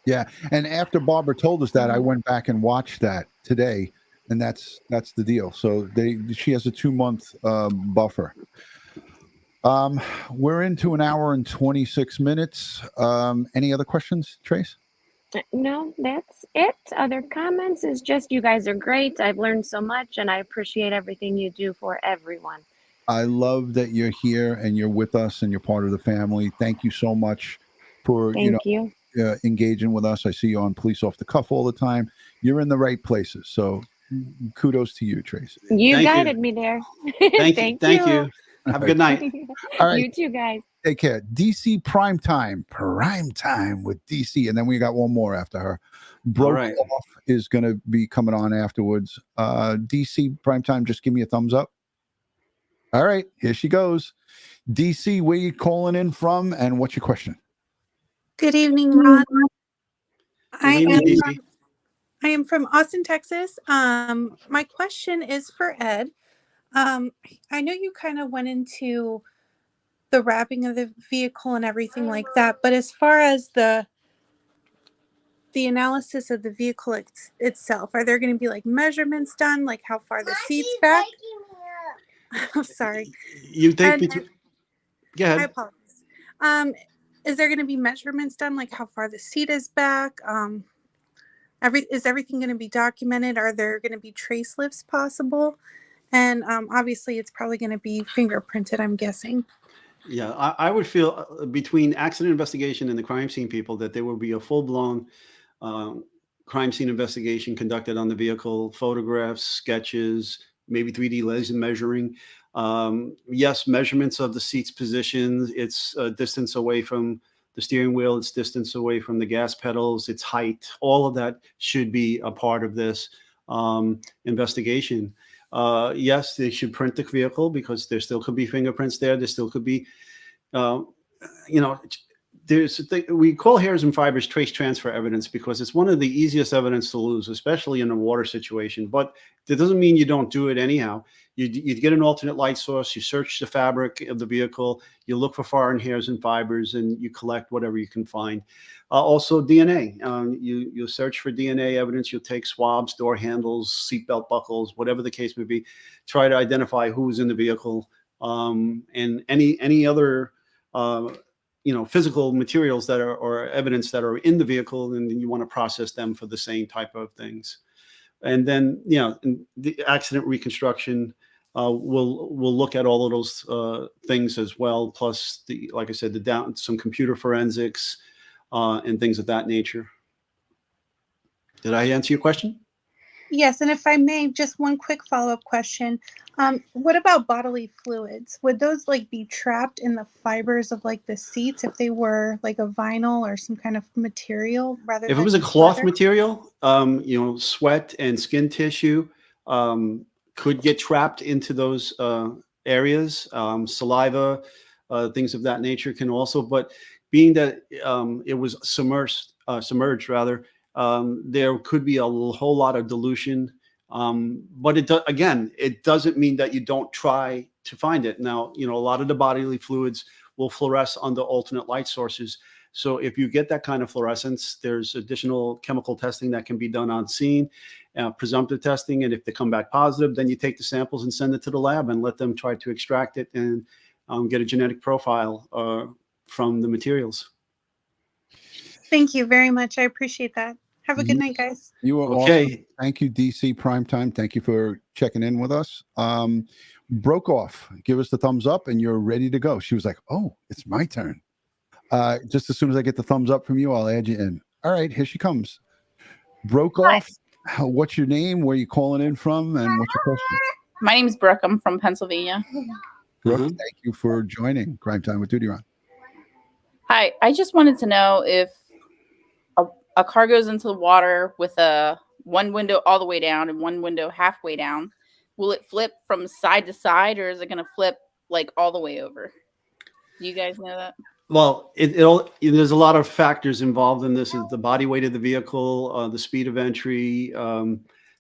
Yeah, and after Barbara told us that, I went back and watched that today, and that's the deal. So she has a 2-month buffer. We're into an hour and 26 minutes. Any other questions, Trace? No, that's it. Other comments is just you guys are great. I've learned so much and I appreciate everything you do for everyone. I love that you're here and you're with us and you're part of the family. Thank you so much for Thank you. engaging with us. I see you on Police Off the Cuff all the time. You're in the right places. So kudos to you, Trace. You guided me there. Thank you. Have a good night. All right. You too, guys. Take care. DC Primetime with DC. And then we got one more after her. Broke Off is going to be coming on afterwards. DC Primetime, just give me a thumbs up. All right, here she goes. DC, where you calling in from and what's your question? Good evening, Ron. Good evening, DC. I am from Austin, Texas. My question is for Ed. I know you kind of went into the wrapping of the vehicle and everything like that, but as far as the analysis of the vehicle itself, are there going to be like measurements done, like how far the seat's back? I'm sorry. You think go ahead. I apologize. Is there going to be measurements done, like how far the seat is back? Is everything going to be documented? Are there going to be trace lifts possible? And obviously, it's probably going to be fingerprinted, I'm guessing. Yeah, I would feel between accident investigation and the crime scene people that there will be a full-blown crime scene investigation conducted on the vehicle, photographs, sketches, maybe 3D laser measuring. Yes, measurements of the seat's position, its distance away from the steering wheel, its distance away from the gas pedals, its height, all of that should be a part of this investigation. Yes, they should print the vehicle because there still could be fingerprints there. There still could be, we call hairs and fibers trace transfer evidence because it's one of the easiest evidence to lose, especially in a water situation. But that doesn't mean you don't do it anyhow. You get an alternate light source, you search the fabric of the vehicle, you look for foreign hairs and fibers, and you collect whatever you can find. Also DNA, you search for DNA evidence, you'll take swabs, door handles, seatbelt buckles, whatever the case may be, try to identify who was in the vehicle, and any other physical materials that are or evidence that are in the vehicle, and then you want to process them for the same type of things. And then, the accident reconstruction, we'll look at all of those things as well. Plus like I said, some computer forensics and things of that nature. Did I answer your question? Yes, and if I may, just one quick follow-up question. What about bodily fluids? Would those like be trapped in the fibers of like the seats if they were like a vinyl or some kind of material rather than If it was a cloth leather? material, sweat and skin tissue could get trapped into those areas. Saliva, things of that nature can also, but being that it was submerged rather, there could be a whole lot of dilution. But it doesn't mean that you don't try to find it. Now, a lot of the bodily fluids will fluoresce under alternate light sources. So if you get that kind of fluorescence, there's additional chemical testing that can be done on scene, presumptive testing. And if they come back positive, then you take the samples and send it to the lab and let them try to extract it and get a genetic profile from the materials. Thank you very much. I appreciate that. Have a good night, guys. You are Okay. awesome. Thank you, DC Primetime. Thank you for checking in with us. Broke off. Give us the thumbs up and you're ready to go. She was like, oh, it's my turn. Just as soon as I get the thumbs up from you, I'll add you in. All right, here she comes. Broke off. What's your name? Where are you calling in from? And what's your question? My name's Brooke. I'm from Pennsylvania. Brooke, thank you for joining Crime Time with DutyRon. Hi. I just wanted to know if a car goes into the water with one window all the way down and one window halfway down, will it flip from side to side, or is it going to flip like all the way over? Do you guys know that? Well, there's a lot of factors involved in this. Is the body weight of the vehicle, the speed of entry,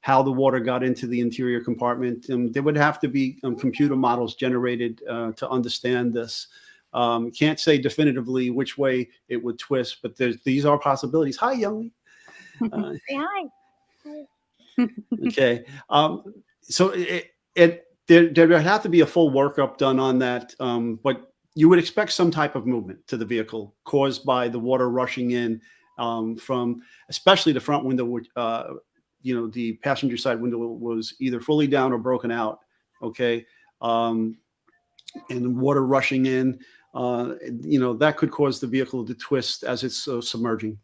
how the water got into the interior compartment. There would have to be computer models generated to understand this. Can't say definitively which way it would twist, but these are possibilities. Hi, Youngly. Say hi. Okay. So there would have to be a full workup done on that, but you would expect some type of movement to the vehicle caused by the water rushing in from, especially the front window, which, the passenger side window was either fully down or broken out. Okay. And the water rushing in, that could cause the vehicle to twist as it's submerging.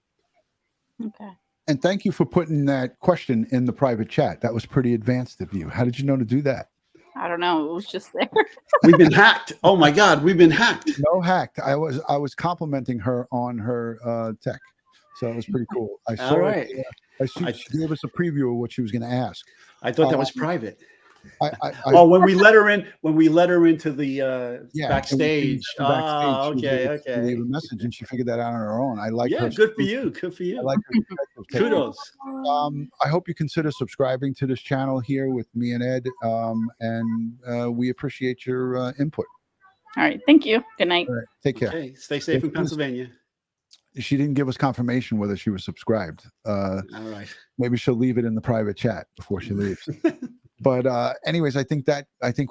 Okay. And thank you for putting that question in the private chat. That was pretty advanced of you. How did you know to do that? I don't know. It was just there. We've been hacked. Oh my God, we've been hacked. No hacked. I was complimenting her on her tech, so it was pretty cool. I saw All right. She gave us a preview of what she was going to ask. I thought that was private. When we let her into the backstage. Okay. She gave a message and she figured that out on her own. I like her. Good for you. Good for you. I like her. Kudos. I hope you consider subscribing to this channel here with me and Ed, and we appreciate your input. All right. Thank you. Good night. All right, take care. Okay. Stay safe in Pennsylvania. She didn't give us confirmation whether she was subscribed. All right. Maybe she'll leave it in the private chat before she leaves. But anyways, I think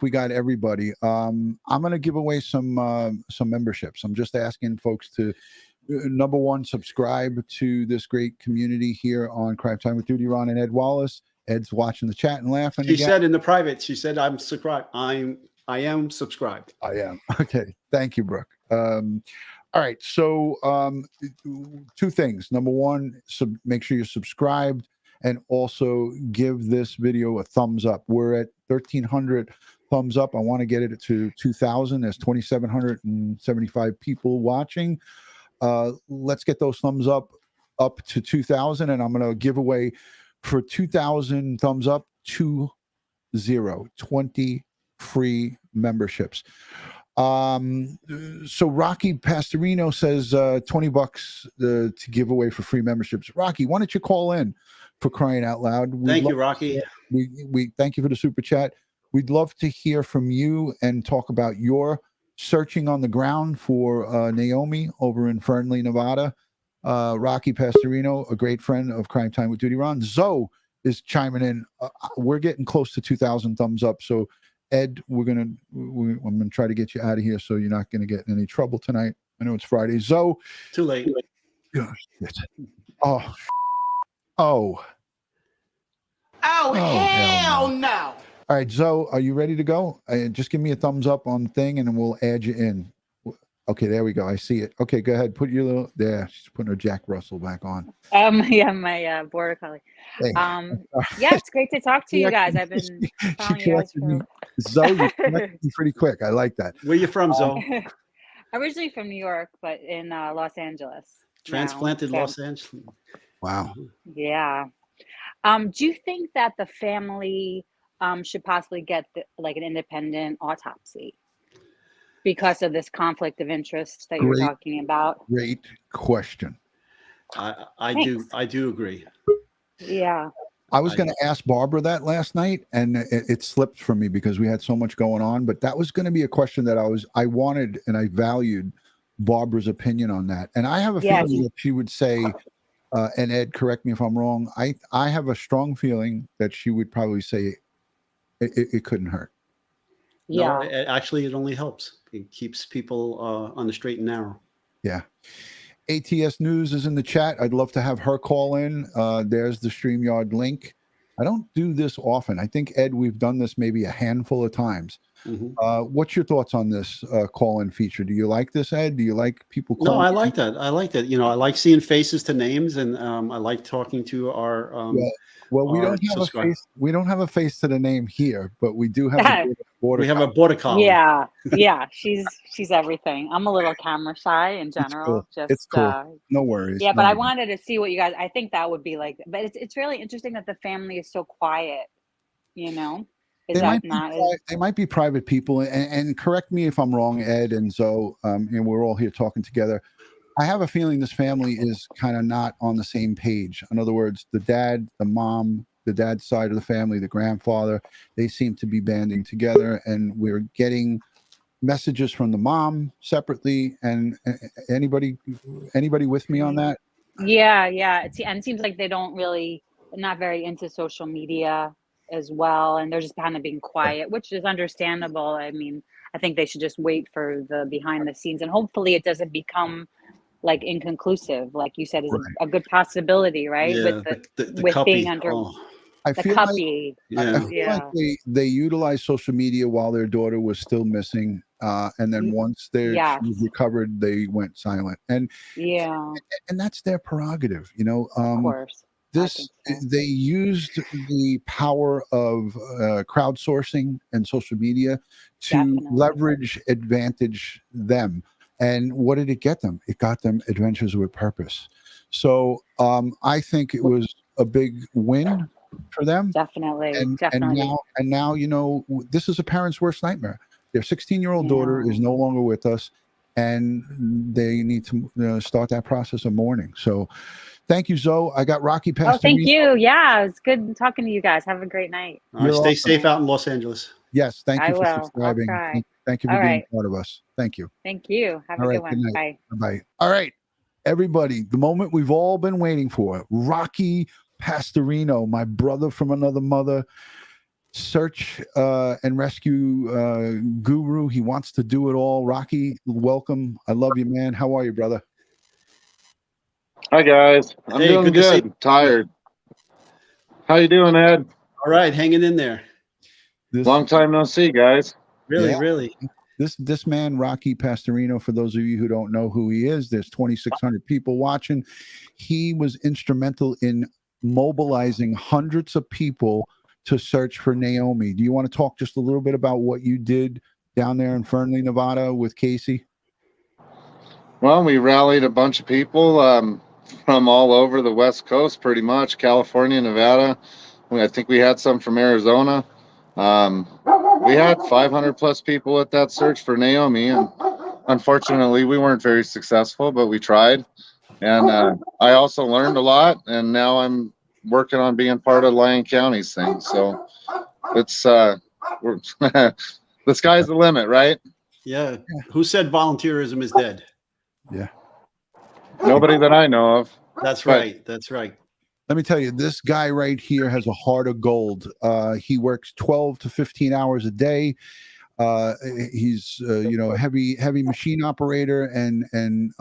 we got everybody. I'm going to give away some memberships. I'm just asking folks to, number one, subscribe to this great community here on Crime Time with DutyRon and Ed Wallace. Ed's watching the chat and laughing. She said in the private, she said, I'm subscribed. I am subscribed. I am. Okay. Thank you, Brooke. All right. So two things. Number one, make sure you're subscribed. And also give this video a thumbs up. We're at 1,300 thumbs up. I want to get it to 2,000. There's 2,775 people watching. Let's get those thumbs up to 2,000. And I'm going to give away for 2,000 thumbs up 20 free memberships. So Rocky Pastorino says $20 to give away for free memberships. Rocky, why don't you call in? For crying out loud. Thank you, Rocky. We thank you for the super chat. We'd love to hear from you and talk about your searching on the ground for Naomi over in Fernley, Nevada. Rocky Pastorino, a great friend of Crime Time with DutyRon. Zoe is chiming in. We're getting close to 2,000 thumbs up. So Ed, I'm gonna try to get you out of here so you're not gonna get in any trouble tonight. I know it's Friday. Zoe. Too late. Oh, hell no. All right, Zoe, are you ready to go? Just give me a thumbs up on the thing, and then we'll add you in. Okay, there we go. I see it. Okay, go ahead. Put your little there. She's putting her Jack Russell back on. Yeah, my border collie. Hey. Yeah, it's great to talk to She you guys. actually- I've been she following you guys corrected me. for. Zoe, you corrected me pretty quick. I like that. Where you from, Zoe? Originally from New York, but in Los Angeles. Transplanted now, Los Angeles. Wow. Yeah. Do you think that the family should possibly get like an independent autopsy because of this conflict of interest that you're talking about? Great question. I do agree. Yeah. I was going to ask Barbara that last night, and it slipped from me because we had so much going on. But that was going to be a question that I wanted, and I valued Barbara's opinion on that. And I have a feeling that she would say, and Ed, correct me if I'm wrong. I have a strong feeling that she would probably say it couldn't hurt. Yeah. No, actually, it only helps. It keeps people on the straight and narrow. Yeah. ATS News is in the chat. I'd love to have her call in. There's the StreamYard link. I don't do this often. I think, Ed, we've done this maybe a handful of times. What's your thoughts on this call-in feature? Do you like this, Ed? Do you like people calling? No, I like that. I like that. You know, I like seeing faces to names, and I like talking to our well, we don't have a face. We don't have a face to the name here, but we do have a border. We have a border collie. Yeah, she's everything. I'm a little camera shy in general. It's cool. No worries. Yeah, but I wanted to see what you guys. I think that would be like. But it's really interesting that the family is so quiet. You know, They might be private people, and correct me if I'm wrong, Ed and Zoe. And we're all here talking together. I have a feeling this family is kind of not on the same page. In other words, the dad, the mom, the dad's side of the family, the grandfather, they seem to be banding together, and we're getting messages from the mom separately. And anybody with me on that? Yeah. And it seems like they don't not very into social media as well, and they're just kind of being quiet, which is understandable. I mean, I think they should just wait for the behind the scenes, and hopefully it doesn't become like inconclusive, like you said, is a good possibility, right? Yeah, with being under I the feel cuppy. like they utilized social media while their daughter was still missing, and then once she was recovered, they went silent. And and that's their prerogative, you know. Of course. They used the power of crowdsourcing and social media to leverage advantage them. And what did it get them? It got them Adventures with Purpose. So I think it was a big win for them. Definitely. And now, you know, this is a parent's worst nightmare. Their 16-year-old daughter is no longer with us, and they need to start that process of mourning. So thank you, Zoe. I got Rocky Pastorino. Oh, thank you. Yeah, it's good talking to you guys. Have a great night. All right, stay safe out in Los Angeles. Yes, thank you for I'll subscribing. try. Thank you for being part of us. Thank you. Thank you. Have a good one. Bye. Bye. All right, everybody, the moment we've all been waiting for. Rocky Pastorino, my brother from another mother, search and rescue guru. He wants to do it all. Rocky, welcome. I love you, man. How are you, brother? Hi, guys. I'm doing good. Tired. How you doing, Ed? All right, hanging in there. Long time no see, guys. Really. This man, Rocky Pastorino, for those of you who don't know who he is, there's 2,600 people watching. He was instrumental in mobilizing hundreds of people to search for Naomi. Do you want to talk just a little bit about what you did down there in Fernley, Nevada with Casey? Well, we rallied a bunch of people from all over the West Coast, pretty much, California, Nevada. I think we had some from Arizona. We had 500 plus people at that search for Naomi, and unfortunately we weren't very successful, but we tried. And I also learned a lot, and now I'm working on being part of Lyon County's thing. So it's the sky's the limit, right? Yeah. Who said volunteerism is dead? Yeah. Nobody that I know of. That's right. That's right. Let me tell you, this guy right here has a heart of gold. He works 12 to 15 hours a day. He's a heavy machine operator, and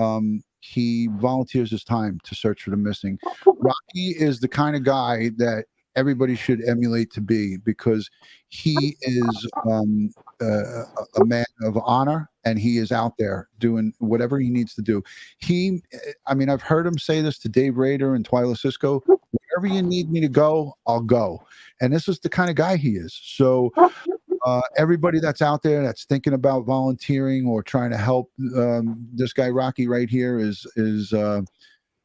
he volunteers his time to search for the missing. Rocky is the kind of guy that everybody should emulate to be, because he is a man of honor, and he is out there doing whatever he needs to do. I mean, I've heard him say this to Dave Rader and Twyla Cisco: wherever you need me to go, I'll go. And this is the kind of guy he is. So everybody that's out there that's thinking about volunteering or trying to help, this guy Rocky right here is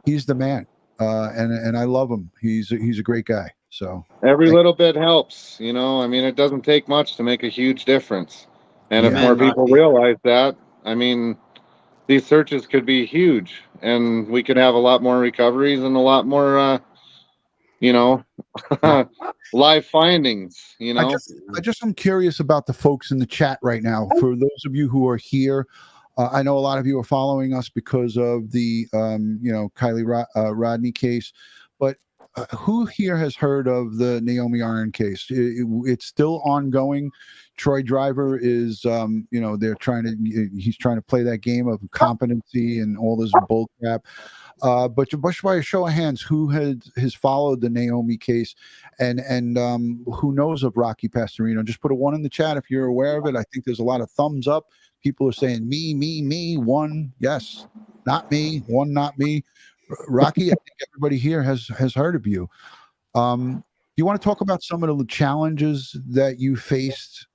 he's the man, and I love him. He's a great guy. So every little bit helps, you know. I mean, it doesn't take much to make a huge difference. And if more Amen, people Rocky. realize that, I mean, these searches could be huge, and we could have a lot more recoveries and a lot more, you know, live findings. You know, I'm curious about the folks in the chat right now. For those of you who are here, I know a lot of you are following us because of the Kiely Rodni case, but who here has heard of the Naomi Iron case? It's still ongoing. Troy Driver is, he's trying to play that game of competency and all this bull crap. But just by a show of hands, who has followed the Naomi case, and who knows of Rocky Pastorino? Just put a 1 in the chat if you're aware of it. I think there's a lot of thumbs up. People are saying me, 1, yes, not me, 1, not me. Rocky, I think everybody here has heard of you. You want to talk about some of the challenges that you faced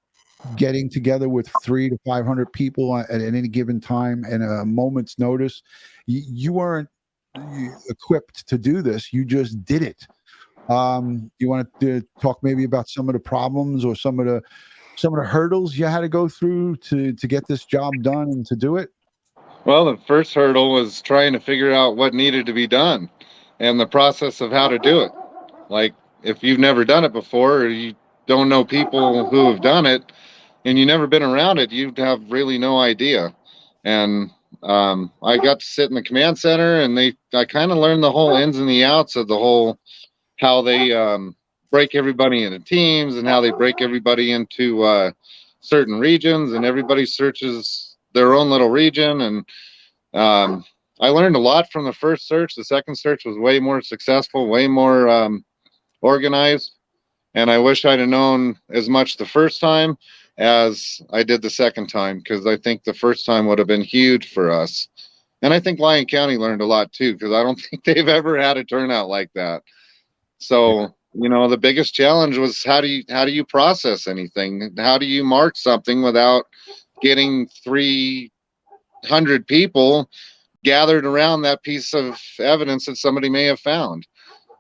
getting together with 300 to 500 people at any given time and a moment's notice? You weren't equipped to do this. You just did it. You want to talk maybe about some of the problems or some of the hurdles you had to go through to get this job done and to do it? well, the first hurdle was trying to figure out what needed to be done and the process of how to do it. Like, if you've never done it before, or you don't know people who have done it, and you've never been around it, you'd have really no idea. And I got to sit in the command center, and I kind of learned the whole ins and the outs of the whole, how they break everybody into teams and how they break everybody into certain regions, and everybody searches their own little region. And I learned a lot from the first search. The second search was way more successful, way more organized. And I wish I'd have known as much the first time as I did the second time, because I think the first time would have been huge for us. And I think Lyon County learned a lot too, because I don't think they've ever had a turnout like that. So, you know, the biggest challenge was how do you process anything? How do you mark something without getting 300 people gathered around that piece of evidence that somebody may have found?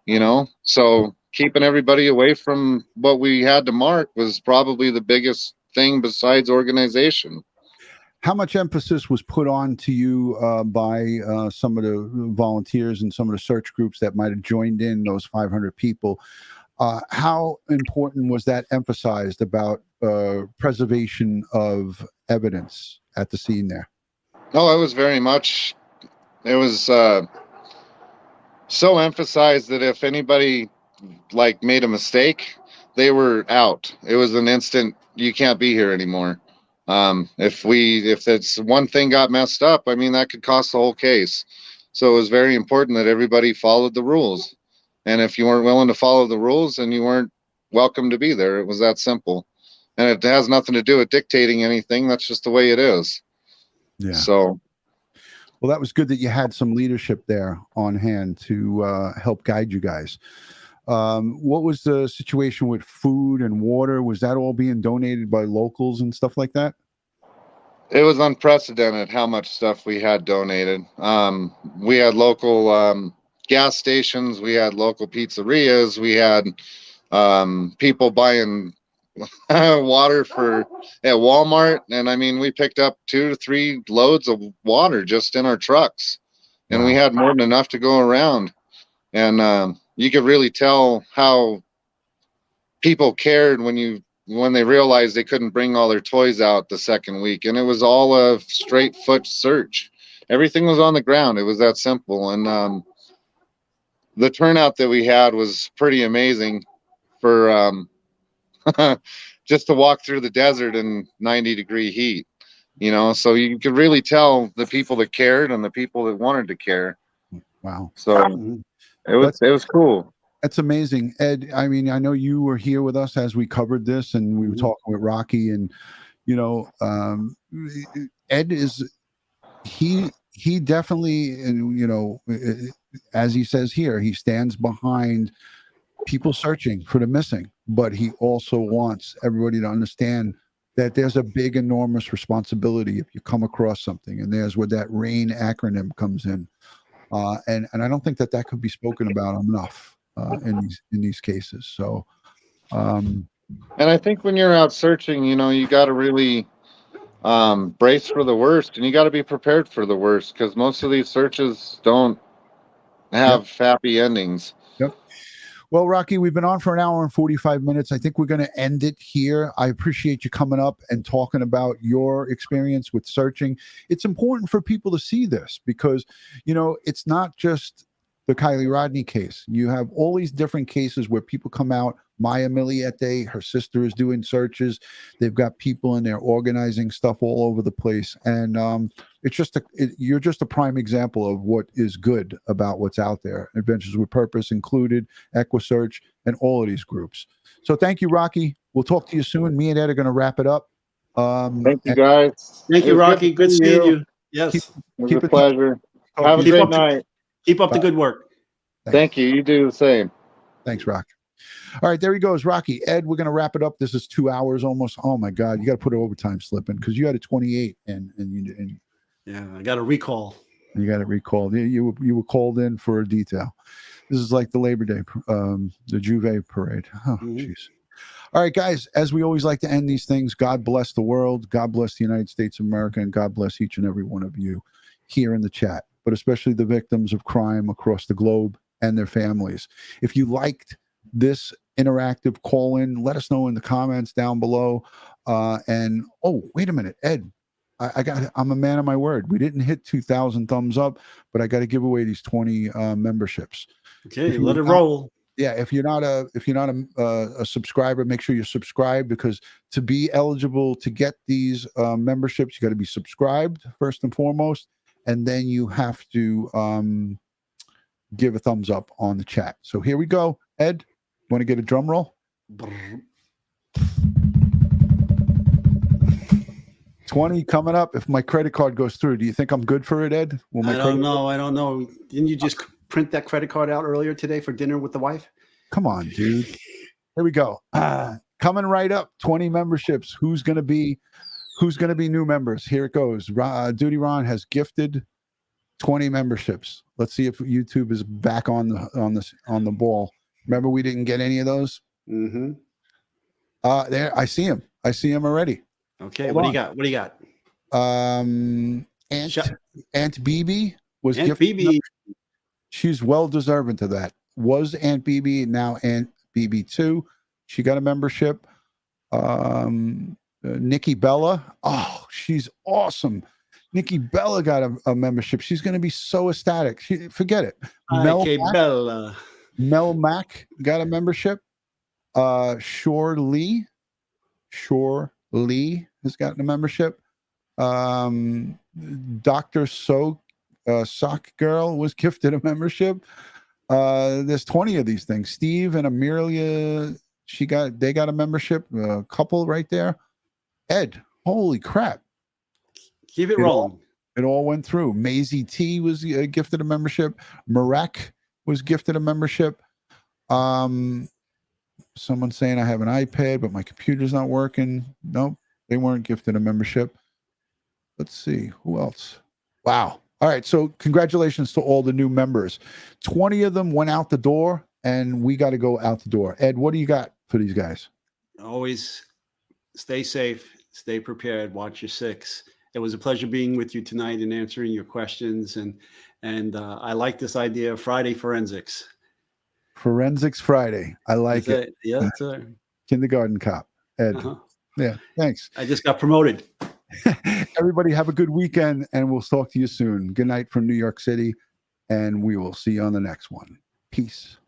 You know, so keeping everybody away from what we had to mark was probably the biggest thing besides organization. How much emphasis was put on to you by some of the volunteers and some of the search groups that might have joined in those 500 people? How important was that emphasized about preservation of evidence at the scene there? Oh, it was very much. It was so emphasized that if anybody like made a mistake, they were out. It was an instant, you can't be here anymore. If it's one thing got messed up, I mean, that could cost the whole case. So it was very important that everybody followed the rules. And if you weren't willing to follow the rules, then you weren't welcome to be there. It was that simple. And it has nothing to do with dictating anything. That's just the way it is. Yeah. So, well, that was good that you had some leadership there on hand to help guide you guys. What was the situation with food and water? Was that all being donated by locals and stuff like that? it was unprecedented how much stuff we had donated. We had local gas stations, we had local pizzerias, we had people buying water at Walmart, and I mean, we picked up 2 to 3 loads of water just in our trucks, and we had more than enough to go around. And you could really tell how people cared when they realized they couldn't bring all their toys out the second week, and it was all a straight foot search. Everything was on the ground. It was that simple. And the turnout that we had was pretty amazing for just to walk through the desert in 90-degree heat, so you could really tell the people that cared and the people that wanted to care. Wow. So it was cool. That's amazing, Ed. I mean, I know you were here with us as we covered this, and we were talking with Rocky, and Ed is he definitely, and as he says here, he stands behind people searching for the missing, but he also wants everybody to understand that there's a big, enormous responsibility if you come across something, and there's where that RAIN acronym comes in, and I don't think that could be spoken about enough in these cases. So, and I think when you're out searching, you got to really brace for the worst, and you got to be prepared for the worst, because most of these searches don't have happy endings. Yep. Well, Rocky, we've been on for an hour and 45 minutes. I think we're going to end it here. I appreciate you coming up and talking about your experience with searching. It's important for people to see this because, it's not just the Kiely Rodni case. You have all these different cases where people come out. Maya Miliete, her sister, is doing searches. They've got people in there organizing stuff all over the place. And it's just you're just a prime example of what is good about what's out there. Adventures with Purpose included, EquiSearch, and all of these groups. So thank you, Rocky. We'll talk to you soon. Me and Ed are going to wrap it up. Thank you, guys. Thank you, Rocky. Good seeing you. Yes. It was a pleasure. Have a Keep great up night. Keep up the good work. Thank you. You do the same. Thanks, Rocky. All right, there he goes, Rocky. Ed, we're going to wrap it up. This is 2 hours almost. Oh my God, you got to put an overtime slip in because you had a 28, and yeah, I got a recall. You got it recalled. You were called in for a detail. This is like the Labor Day, the Juve parade. Oh, jeez. All right, guys. As we always like to end these things, God bless the world. God bless the United States of America, and God bless each and every one of you here in the chat, but especially the victims of crime across the globe and their families. If you liked this interactive call-in, let us know in the comments down below. And wait a minute, Ed, I'm a man of my word. We didn't hit 2,000 thumbs up, but I got to give away these 20 memberships. Okay, let it roll. Yeah, if you're not a subscriber, make sure you're subscribed, because to be eligible to get these memberships, you got to be subscribed first and foremost, and then you have to give a thumbs up on the chat. So here we go. Ed, want to get a drum roll? 20 coming up. If my credit card goes through, do you think I'm good for it, Ed? I don't know. Didn't you just print that credit card out earlier today for dinner with the wife? Come on, dude. Here we go. Coming right up, 20 memberships. Who's gonna be new members? Here it goes. DutyRon has gifted 20 memberships. Let's see if YouTube is back on the ball. Remember, we didn't get any of those. Mm-hmm. There, I see him. I see him already. Okay, what do you got? What do you got? Aunt Bibi was Aunt gifted. Bibi. She's well deserving to that. Was Aunt Bibi, now Aunt Bibi 2. She got a membership. Nikki Bella. Oh, she's awesome. Nikki Bella got a membership. She's going to be so ecstatic. Forget it. Mel Mack got a membership. Shore Lee has gotten a membership. Dr. Sock Girl was gifted a membership. There's 20 of these things. Steve and Amelia, they got a membership. A couple right there. Ed, holy crap. Keep it rolling. It all went through. Maisie T was gifted a membership. Marek was gifted a membership. Someone saying I have an iPad, but my computer's not working. Nope, they weren't gifted a membership. Let's see. Who else? Wow. All right. So congratulations to all the new members. 20 of them went out the door, and we got to go out the door. Ed, what do you got for these guys? Always stay safe, stay prepared, watch your six. It was a pleasure being with you tonight and answering your questions. And I like this idea of Friday Forensics. Forensics Friday. I like it. Yeah, that's it. Kindergarten cop. Ed. Yeah, thanks. I just got promoted. Everybody have a good weekend, and we'll talk to you soon. Good night from New York City, and we will see you on the next one. Peace.